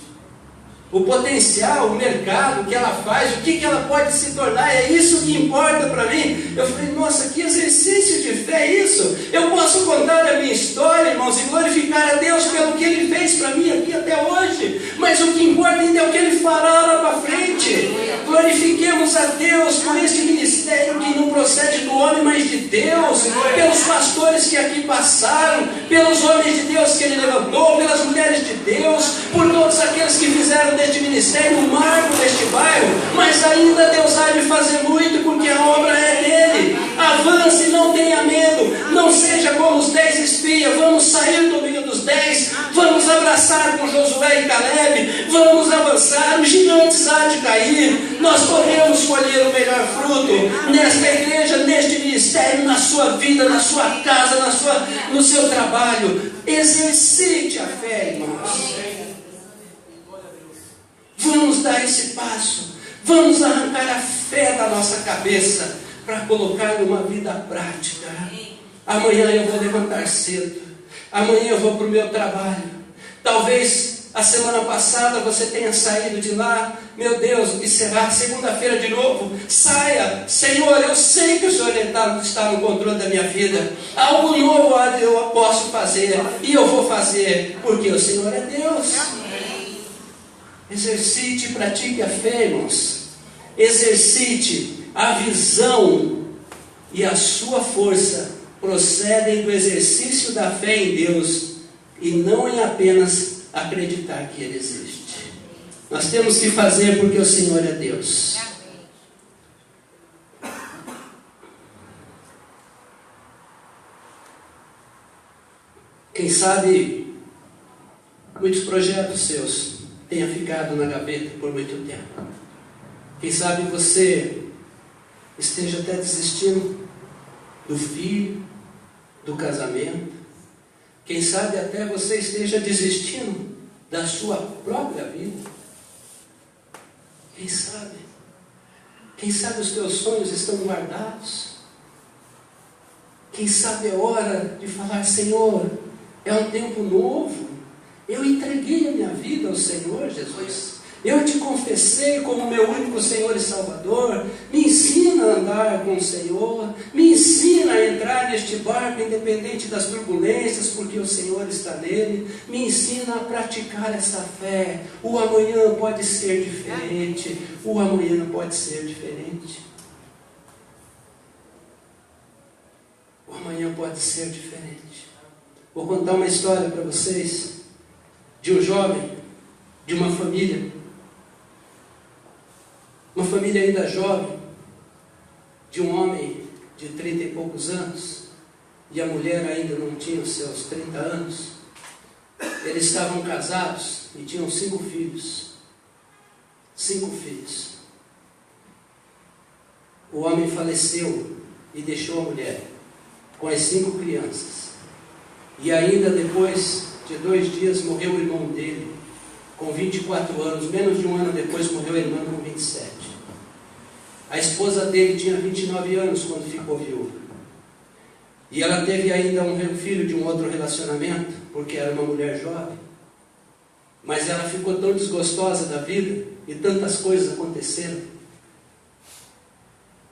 O potencial, o mercado, o que ela faz, o que ela pode se tornar, é isso que importa para mim. Eu falei, nossa, que exercício de fé é isso? Eu posso contar a minha história, irmãos, e glorificar a Deus pelo que Ele fez para mim aqui até hoje, mas o que importa ainda é o que Ele fará lá para frente. Glorifiquemos a Deus por este ministério que não procede do homem, mas de Deus, pelos pastores que aqui passaram, pelos homens de Deus que Ele levantou, pelas mulheres de Deus, por todos aqueles que fizeram deste ministério um marco deste bairro, mas ainda Deus há de fazer muito, porque a obra é dele. Avance, não tenha medo, não seja como os 10 espias. Vamos sair do meio dos 10, vamos abraçar com Josué e Caleb, vamos avançar. Os gigantes há de cair, nós podemos colher o melhor fruto nesta igreja, neste ministério, na sua vida, na sua casa, no seu trabalho. Exercite a fé, irmãos. Vamos dar esse passo, vamos arrancar a fé da nossa cabeça para colocar numa vida prática. Amanhã eu vou levantar cedo, amanhã eu vou para o meu trabalho. Talvez a semana passada você tenha saído de lá, meu Deus, o que será? Segunda-feira de novo, saia. Senhor, eu sei que o Senhor está no controle da minha vida, algo novo eu posso fazer, e eu vou fazer, porque o Senhor é Deus. Exercite e pratique a fé, irmãos. Exercite a visão e a sua força procedem do exercício da fé em Deus e não em apenas acreditar que Ele existe. Nós temos que fazer porque o Senhor é Deus. Quem sabe muitos projetos seus tenha ficado na gaveta por muito tempo. Quem sabe você esteja até desistindo do filho, do casamento. Quem sabe até você esteja desistindo da sua própria vida. Quem sabe? Quem sabe os teus sonhos estão guardados? Quem sabe é hora de falar, Senhor, é um tempo novo. Eu entreguei a minha vida ao Senhor Jesus. Eu te confessei como meu único Senhor e Salvador. Me ensina a andar com o Senhor. Me ensina a entrar neste barco independente das turbulências, porque o Senhor está nele. Me ensina a praticar essa fé. O amanhã pode ser diferente. O amanhã pode ser diferente. O amanhã pode ser diferente. Vou contar uma história para vocês de um jovem, de uma família ainda jovem, de um homem de 30 e poucos anos, e a mulher ainda não tinha os seus 30 anos. Eles estavam casados e tinham 5 filhos. 5 filhos. o homem faleceu e deixou a mulher com as 5 crianças. E ainda depois de 2 dias morreu o irmão dele, com 24 anos. Menos de um ano depois morreu a irmã com 27. A esposa dele tinha 29 anos quando ficou viúva. E ela teve ainda um filho de um outro relacionamento, porque era uma mulher jovem. Mas ela ficou tão desgostosa da vida, e tantas coisas aconteceram,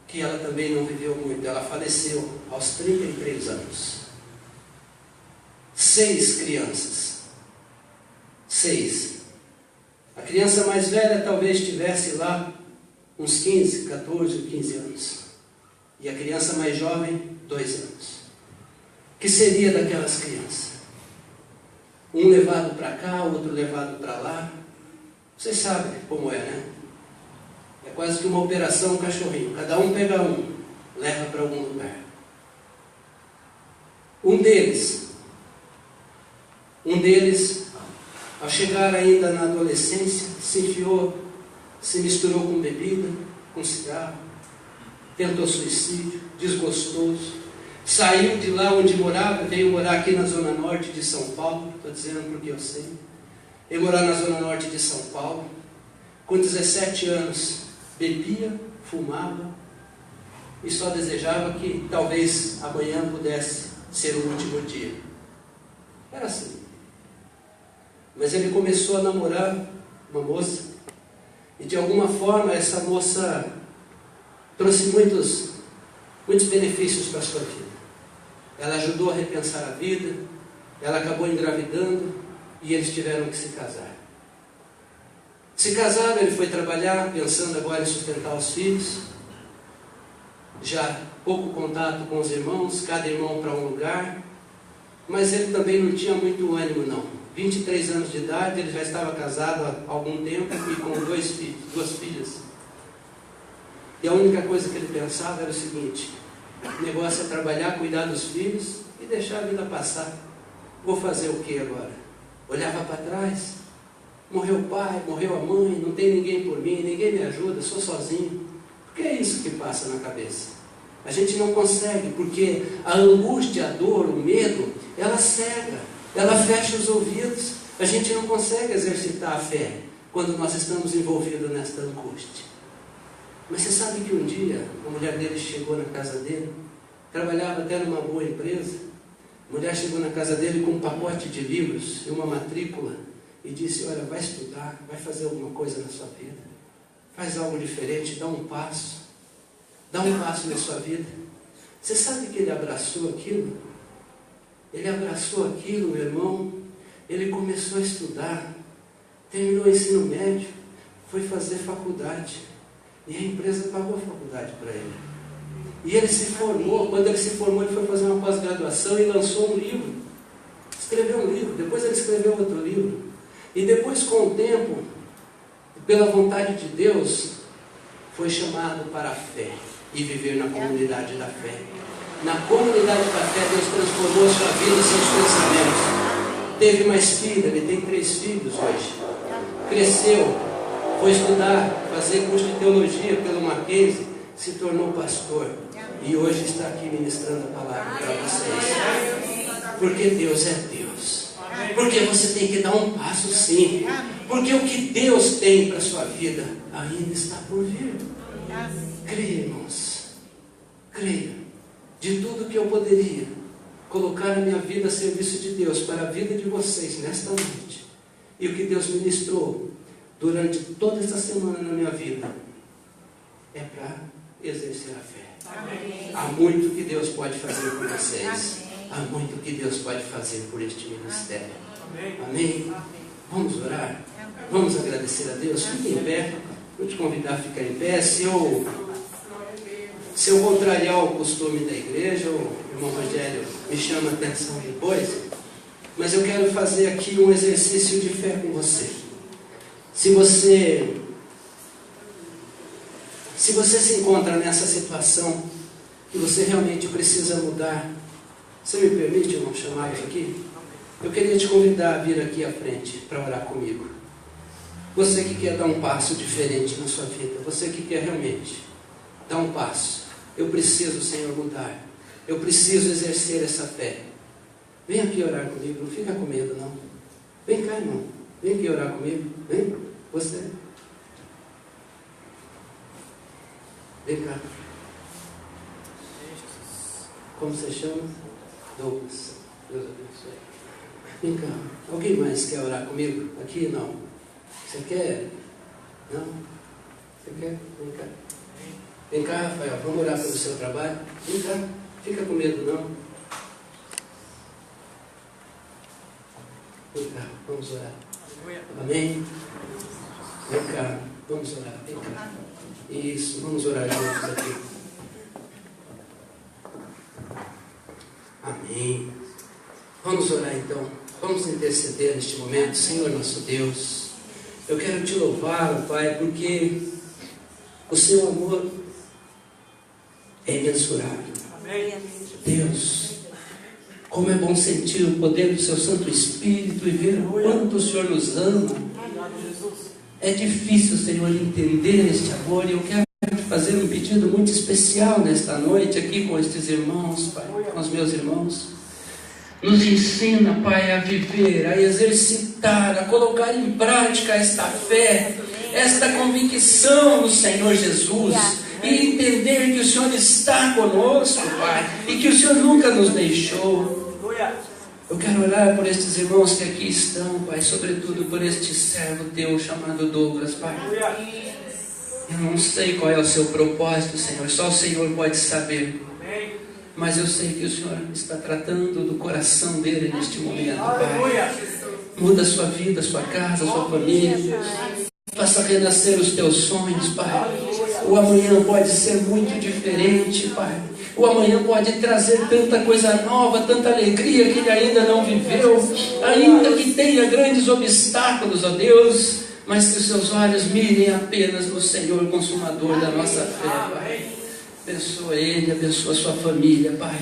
que ela também não viveu muito. Ela faleceu aos 33 anos. 6 crianças. 6. A criança mais velha talvez tivesse lá uns 15, 14, 15 anos. E a criança mais jovem, 2 anos. O que seria daquelas crianças? Um levado para cá, outro levado para lá. Vocês sabem como é, né? É quase que uma operação cachorrinho. Cada um pega um, leva para algum lugar. Um deles, ao chegar ainda na adolescência, se enfiou, se misturou com bebida, com cigarro, tentou suicídio, desgostoso, saiu de lá onde morava, veio morar aqui na zona norte de São Paulo, estou dizendo porque eu sei, veio morar na zona norte de São Paulo, com 17 anos, bebia, fumava, e só desejava que talvez amanhã pudesse ser o último dia. Era assim. Mas ele começou a namorar uma moça, e de alguma forma essa moça trouxe muitos benefícios para a sua vida. Ela ajudou a repensar a vida, ela acabou engravidando, e eles tiveram que se casar. Se casaram, ele foi trabalhar, pensando agora em sustentar os filhos, já pouco contato com os irmãos, cada irmão para um lugar, mas ele também não tinha muito ânimo não. 23 anos de idade, ele já estava casado há algum tempo e com 2 filhos, 2 filhas. E a única coisa que ele pensava era o seguinte: o negócio é trabalhar, cuidar dos filhos e deixar a vida passar. Vou fazer o que agora? Olhava para trás, morreu o pai, morreu a mãe, não tem ninguém por mim, ninguém me ajuda, sou sozinho. Porque é isso que passa na cabeça. A gente não consegue, porque a angústia, a dor, o medo, ela cega. Ela fecha os ouvidos. A gente não consegue exercitar a fé quando nós estamos envolvidos nesta angústia. Mas você sabe que um dia a mulher dele chegou na casa dele, trabalhava até numa boa empresa. A mulher chegou na casa dele com um pacote de livros e uma matrícula e disse: olha, vai estudar, vai fazer alguma coisa na sua vida, faz algo diferente, dá um passo na sua vida. Você sabe que ele abraçou aquilo? Ele abraçou aquilo, meu irmão. Ele começou a estudar, terminou o ensino médio, foi fazer faculdade, e a empresa pagou a faculdade para ele. E ele se formou. Quando ele se formou, ele foi fazer uma pós-graduação e lançou um livro, escreveu um livro, depois ele escreveu outro livro, e depois, com o tempo, pela vontade de Deus, foi chamado para a fé e viver na comunidade da fé. Na comunidade da fé, Deus transformou a sua vida e seus pensamentos. Teve mais filhos, ele tem 3 filhos hoje. Cresceu, foi estudar, fazer curso de teologia pelo Mackenzie, se tornou pastor. E hoje está aqui ministrando a palavra para vocês. Porque Deus é Deus. Porque você tem que dar um passo sim. Porque o que Deus tem para a sua vida ainda está por vir. Creia, irmãos. Creia. De tudo que eu poderia colocar a minha vida a serviço de Deus para a vida de vocês nesta noite, e o que Deus ministrou durante toda esta semana na minha vida, é para exercer a fé. Amém. Há muito que Deus pode fazer por vocês. Amém. Há muito que Deus pode fazer por este ministério. Amém. Amém. Vamos orar? Vamos agradecer a Deus? Fique em pé. Vou te convidar a ficar em pé. Se eu contrariar o costume da igreja, o irmão Rogério me chama a atenção depois, mas eu quero fazer aqui um exercício de fé com você. Se você se encontra nessa situação, que você realmente precisa mudar, você me permite, irmão, chamá-los aqui? Eu queria te convidar a vir aqui à frente para orar comigo. Você que quer dar um passo diferente na sua vida, você que quer realmente Dá um passo. Eu preciso, Senhor, mudar. Eu preciso exercer essa fé. Vem aqui orar comigo, não fica com medo, não. Vem cá, irmão. Vem aqui orar comigo. Vem, você. Vem cá. Como você chama? Douglas. Deus abençoe. Vem cá. Alguém mais quer orar comigo? Aqui, não. Você quer? Não? Você quer? Vem cá. Vem cá, Rafael. Vamos orar pelo seu trabalho? Vem cá. Fica com medo, não. Vem cá. Vamos orar. Amém? Vem cá. Vamos orar. Vem cá. Isso. Vamos orar juntos aqui. Amém. Vamos orar então. Vamos interceder neste momento. Senhor nosso Deus, eu quero te louvar, Pai, porque o seu amor é imensurável. Deus, como é bom sentir o poder do seu Santo Espírito e ver o quanto o Senhor nos ama. É difícil, Senhor, entender este amor, e eu quero te fazer um pedido muito especial nesta noite aqui com estes irmãos, Pai, com os meus irmãos. Nos ensina, Pai, a viver, a exercitar, a colocar em prática esta fé, esta convicção no Senhor Jesus, e entender que o Senhor está conosco, Pai, e que o Senhor nunca nos deixou. Eu quero orar por estes irmãos que aqui estão, Pai, sobretudo por este servo teu chamado Douglas, Pai. Eu não sei qual é o seu propósito, Senhor, só o Senhor pode saber. Mas eu sei que o Senhor está tratando do coração dele neste momento, Pai. Muda a sua vida, a sua casa, a sua família. Faça renascer os teus sonhos, Pai. O amanhã pode ser muito diferente, Pai. O amanhã pode trazer tanta coisa nova, tanta alegria que ele ainda não viveu. Ainda que tenha grandes obstáculos, ó Deus, mas que os seus olhos mirem apenas no Senhor, consumador da nossa fé, Pai. Abençoa ele, abençoa a sua família, Pai.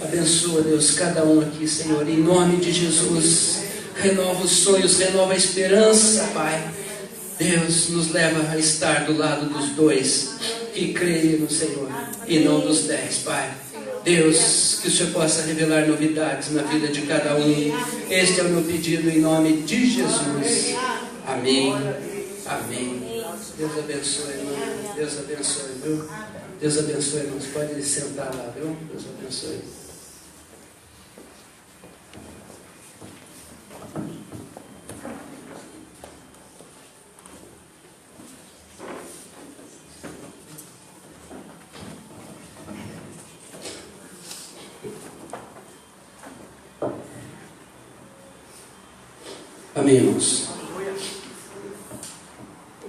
Abençoa, Deus, cada um aqui, Senhor, em nome de Jesus. Renova os sonhos, renova a esperança, Pai. Deus nos leva a estar do lado dos dois que creem no Senhor e não dos 10, Pai. Deus, que o Senhor possa revelar novidades na vida de cada um. Este é o meu pedido em nome de Jesus. Amém. Amém. Deus abençoe, irmão. Deus abençoe, viu? Deus abençoe, irmãos. Pode sentar lá, viu? Deus abençoe. Amém, irmãos.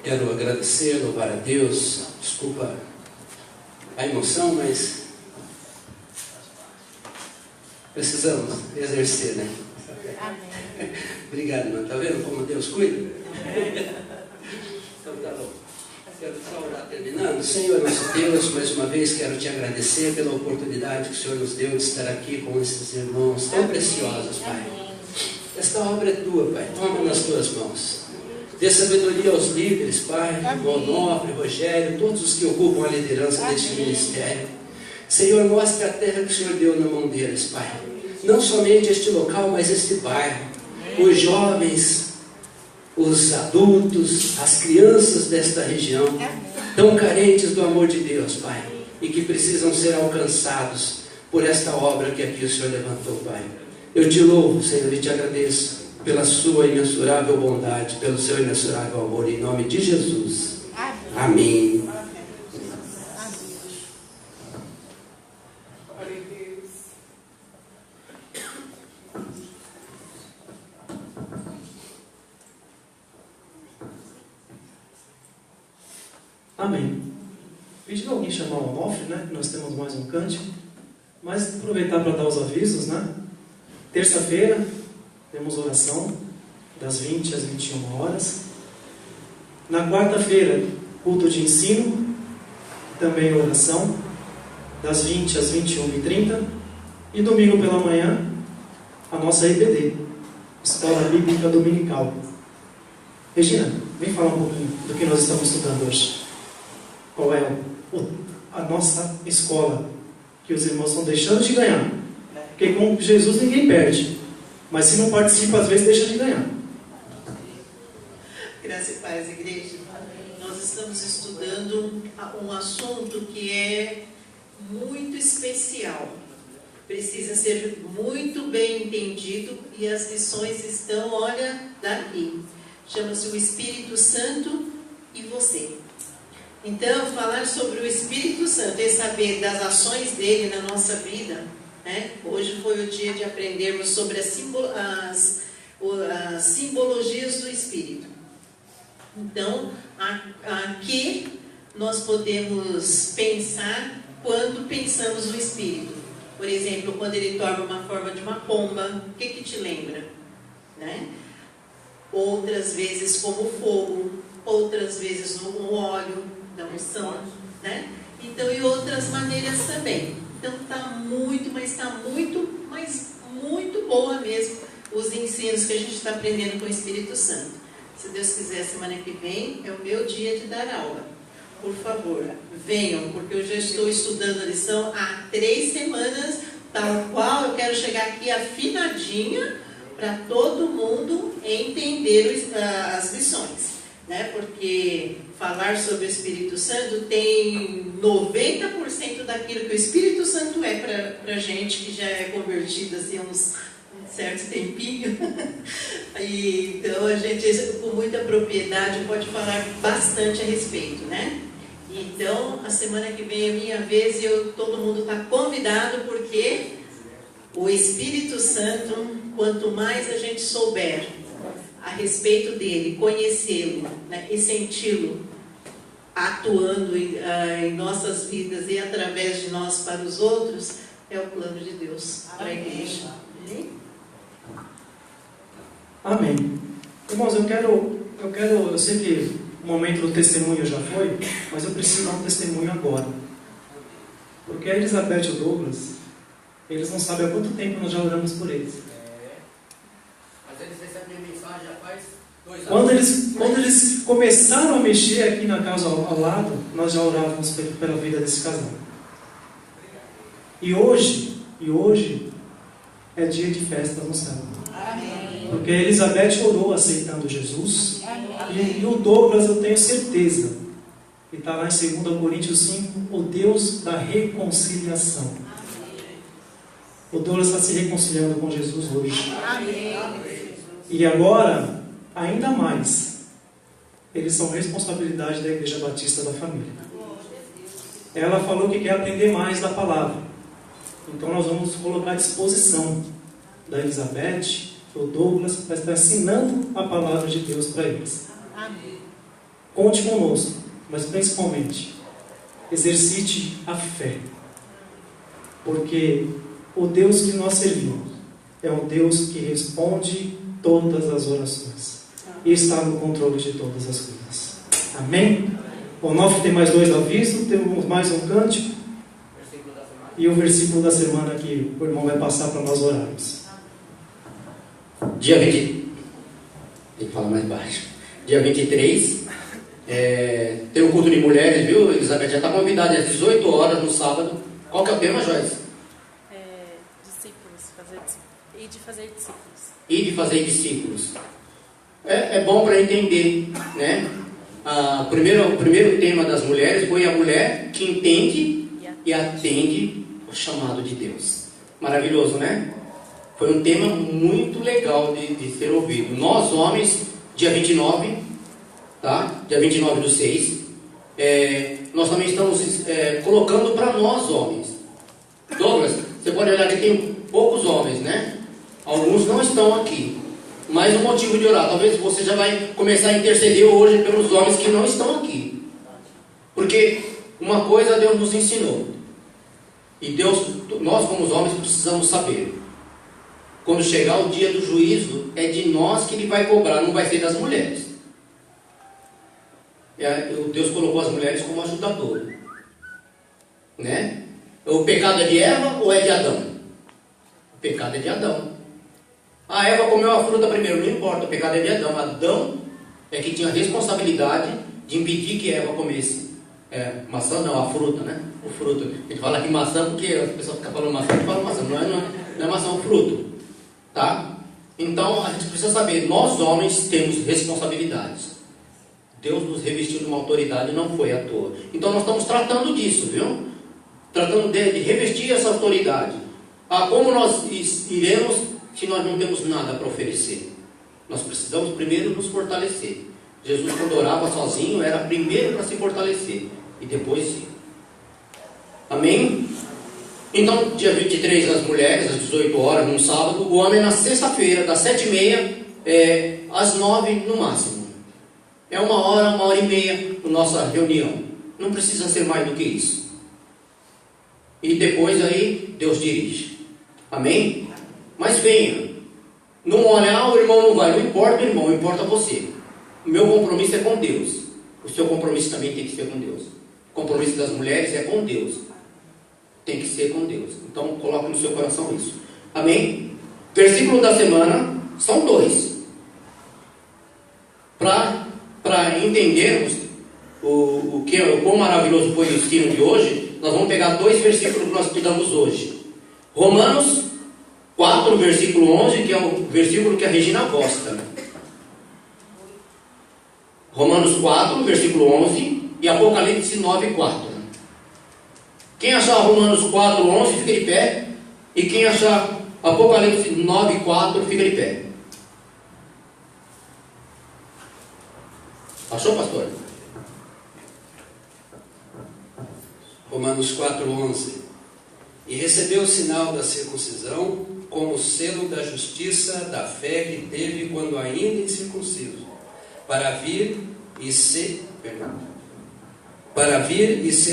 Quero agradecer, louvar a Deus. Desculpa a emoção, mas precisamos exercer, né? Amém. Obrigado, irmão. Está vendo como Deus cuida? Então tá bom. Quero só orar terminando. Senhor nosso Deus, mais uma vez quero te agradecer pela oportunidade que o Senhor nos deu de estar aqui com esses irmãos tão preciosos, Pai. Esta obra é tua, Pai. Toma nas tuas mãos. Dê sabedoria aos líderes, Pai, Onofre, Rogério, todos os que ocupam a liderança deste ministério. Senhor, mostre a terra que o Senhor deu na mão deles, Pai. Não somente este local, mas este bairro. Os jovens, os adultos, as crianças desta região, tão carentes do amor de Deus, Pai, e que precisam ser alcançados por esta obra que aqui o Senhor levantou, Pai. Eu te louvo, Senhor, e te agradeço pela sua imensurável bondade, pelo seu imensurável amor, em nome de Jesus. Amém. Amém. Pedi alguém chamar o Onofre, né? Que nós temos mais um cântico. Mas aproveitar para dar os avisos, né? Terça-feira temos oração das 20 às 21 horas. Na quarta-feira, culto de ensino, também oração, das 20 às 21h30. E domingo pela manhã, a nossa EBD, Escola Bíblica Dominical. Regina, vem falar um pouquinho do que nós estamos estudando hoje. Qual é a nossa escola, que os irmãos estão deixando de ganhar. Porque com Jesus ninguém perde, mas se não participa, às vezes deixa de ganhar. Graça e paz, igreja. Nós estamos estudando um assunto que é muito especial. Precisa ser muito bem entendido e as lições estão, olha, daqui. Chama-se o Espírito Santo e você. Então, falar sobre o Espírito Santo e saber das ações dele na nossa vida, né? Hoje foi o dia de aprendermos sobre as simbologias do Espírito. Então, aqui nós podemos pensar quando pensamos no Espírito. Por exemplo, quando ele toma uma forma de uma pomba, o que te lembra? Né? Outras vezes como fogo, outras vezes no óleo da unção, né? Então, e outras maneiras também. Então, muito boa mesmo os ensinos que a gente está aprendendo com o Espírito Santo. Se Deus quiser, semana que vem é o meu dia de dar aula. Por favor, venham, porque eu já estou estudando a lição há 3 semanas, tal qual eu quero chegar aqui afinadinha para todo mundo entender as lições, né? Porque falar sobre o Espírito Santo tem 90% daquilo que o Espírito Santo é para gente que já é convertido assim, há uns certo tempinho. E, então a gente com muita propriedade pode falar bastante a respeito, né? Então a semana que vem é minha vez e todo mundo está convidado, porque o Espírito Santo, quanto mais a gente souber a respeito dele, conhecê-lo, né, e senti-lo atuando em nossas vidas e através de nós para os outros, é o plano de Deus para a igreja. Amém. Irmãos, eu sei que o momento do testemunho já foi, mas eu preciso dar um testemunho agora. Porque a Elizabeth e o Douglas, eles não sabem há quanto tempo nós já oramos por eles. Mas eles recebem mensagem já faz 2 anos. Quando eles começaram a mexer aqui na casa ao lado, nós já orávamos pela vida desse casal. E hoje é dia de festa no céu. Porque a Elizabeth orou aceitando Jesus. E o Douglas, eu tenho certeza, que está lá em 2 Coríntios 5, o Deus da reconciliação. O Douglas está se reconciliando com Jesus hoje. E agora, ainda mais, eles são responsabilidade da Igreja Batista da Família. Ela falou que quer aprender mais da palavra. Então nós vamos colocar à disposição da Elizabeth, o Douglas, para estar ensinando a palavra de Deus para eles. Conte conosco, mas principalmente, exercite a fé. Porque o Deus que nós servimos é um Deus que responde todas as orações e está no controle de todas as coisas. Amém? O Nofre tem mais 2 avisos, temos mais um cântico e o versículo da semana que o irmão vai passar para nós orarmos. Dia 20, tem que falar mais baixo. Dia 23, tem o culto de mulheres, viu? Elizabeth já está convidada às 18 horas no sábado. Qual que é o tema, Joyce? Discípulos, e de fazer discípulos. E de fazer discípulos. É bom para entender, né? O primeiro tema das mulheres foi a mulher que entende e atende o chamado de Deus. Maravilhoso, né? Foi um tema muito legal de ser ouvido. Nós, homens, dia 29, tá? Dia 29/6, nós também estamos colocando para nós, homens. Douglas, você pode olhar que tem poucos homens, né? Alguns não estão aqui. Mais um motivo de orar. Talvez você já vai começar a interceder hoje pelos homens que não estão aqui. Porque uma coisa Deus nos ensinou. E nós como os homens precisamos saber. Quando chegar o dia do juízo, é de nós que Ele vai cobrar, não vai ser das mulheres. Deus colocou as mulheres como ajudadoras, né? O pecado é de Eva ou é de Adão? O pecado é de Adão. A Eva comeu a fruta primeiro, não importa, o pecado é de Adão. Adão é que tinha a responsabilidade de impedir que Eva comesse Maçã não, a fruta, né? O fruto. A gente fala aqui maçã porque a pessoa fica falando maçã, a gente fala maçã, não é maçã, é o fruto. Tá? Então a gente precisa saber, nós homens temos responsabilidades. Deus nos revestiu de uma autoridade, não foi à toa. Então nós estamos tratando disso, viu? Tratando de revestir essa autoridade. Como nós iremos se nós não temos nada para oferecer? Nós precisamos primeiro nos fortalecer. Jesus, quando orava sozinho, era primeiro para se fortalecer e depois sim. Amém? Então, dia 23, as mulheres, às 18 horas, num sábado, o homem na sexta-feira, das 7h30 às 9 no máximo. É 1h30 a nossa reunião. Não precisa ser mais do que isso. E depois aí, Deus dirige. Amém? Mas venha. Não olha, o irmão não vai. Não importa o irmão, importa você. O meu compromisso é com Deus. O seu compromisso também tem que ser com Deus. O compromisso das mulheres é com Deus. Tem que ser com Deus. Então coloque no seu coração isso. Amém? Versículo da semana são 2. Para entendermos o quão maravilhoso foi o ensino de hoje, nós vamos pegar 2 versículos que nós estudamos hoje. Romanos 4, versículo 11, que é o versículo que a Regina gosta. Romanos 4, versículo 11 e Apocalipse 9, 4. Quem achar Romanos 4, 11 fica de pé. E quem achar Apocalipse 9, 4 fica de pé. Achou, pastor? Romanos 4, 11. E recebeu o sinal da circuncisão como selo da justiça da fé que teve quando ainda incircunciso, para vir e ser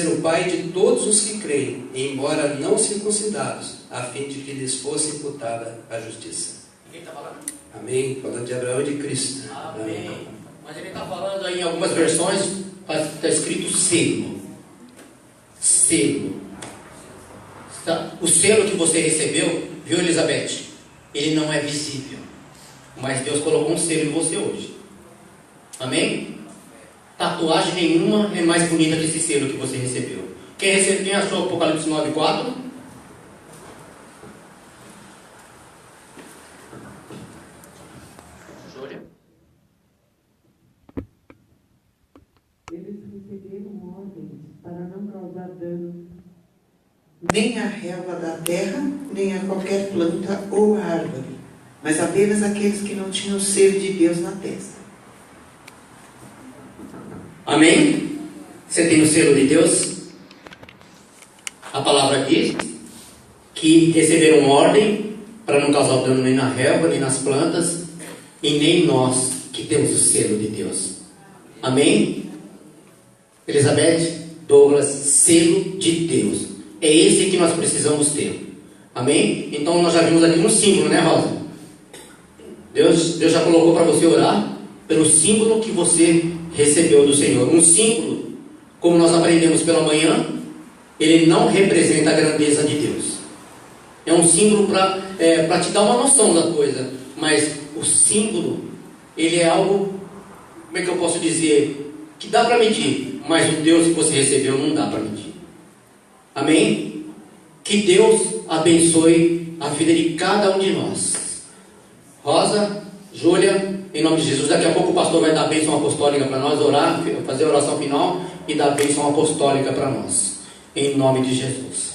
o pai de todos os que creem, embora não circuncidados, a fim de que lhes fosse imputada a justiça. Quem está falando? Amém? Falando de Abraão e de Cristo. Amém. Mas ele está falando aí em algumas versões, está escrito selo. Selo. O selo que você recebeu, viu, Elizabeth? Ele não é visível. Mas Deus colocou um selo em você hoje. Amém? Tatuagem nenhuma é mais bonita que esse selo que você recebeu. Quem achou Apocalipse 9, 4? Júlia? Eles receberam ordens para não causar dano nem à relva da terra, nem a qualquer planta ou árvore, mas apenas aqueles que não tinham o selo de Deus na testa. Amém? Você tem o selo de Deus? A palavra diz que receberam ordem para não causar dano nem na relva, nem nas plantas, e nem nós que temos o selo de Deus. Amém? Elizabeth, Douglas, selo de Deus. É esse que nós precisamos ter. Amém? Então nós já vimos aqui um símbolo, né, Rosa? Deus já colocou para você orar pelo símbolo que você recebeu do Senhor. Um símbolo, como nós aprendemos pela manhã, ele não representa a grandeza de Deus. É um símbolo para te dar uma noção da coisa. Mas o símbolo, ele é algo, como é que eu posso dizer, que dá para medir, mas o Deus que você recebeu não dá para medir. Amém? Que Deus abençoe a vida de cada um de nós. Rosa, Júlia, em nome de Jesus, daqui a pouco o pastor vai dar a bênção apostólica para nós, orar, fazer a oração final e dar a bênção apostólica para nós. Em nome de Jesus.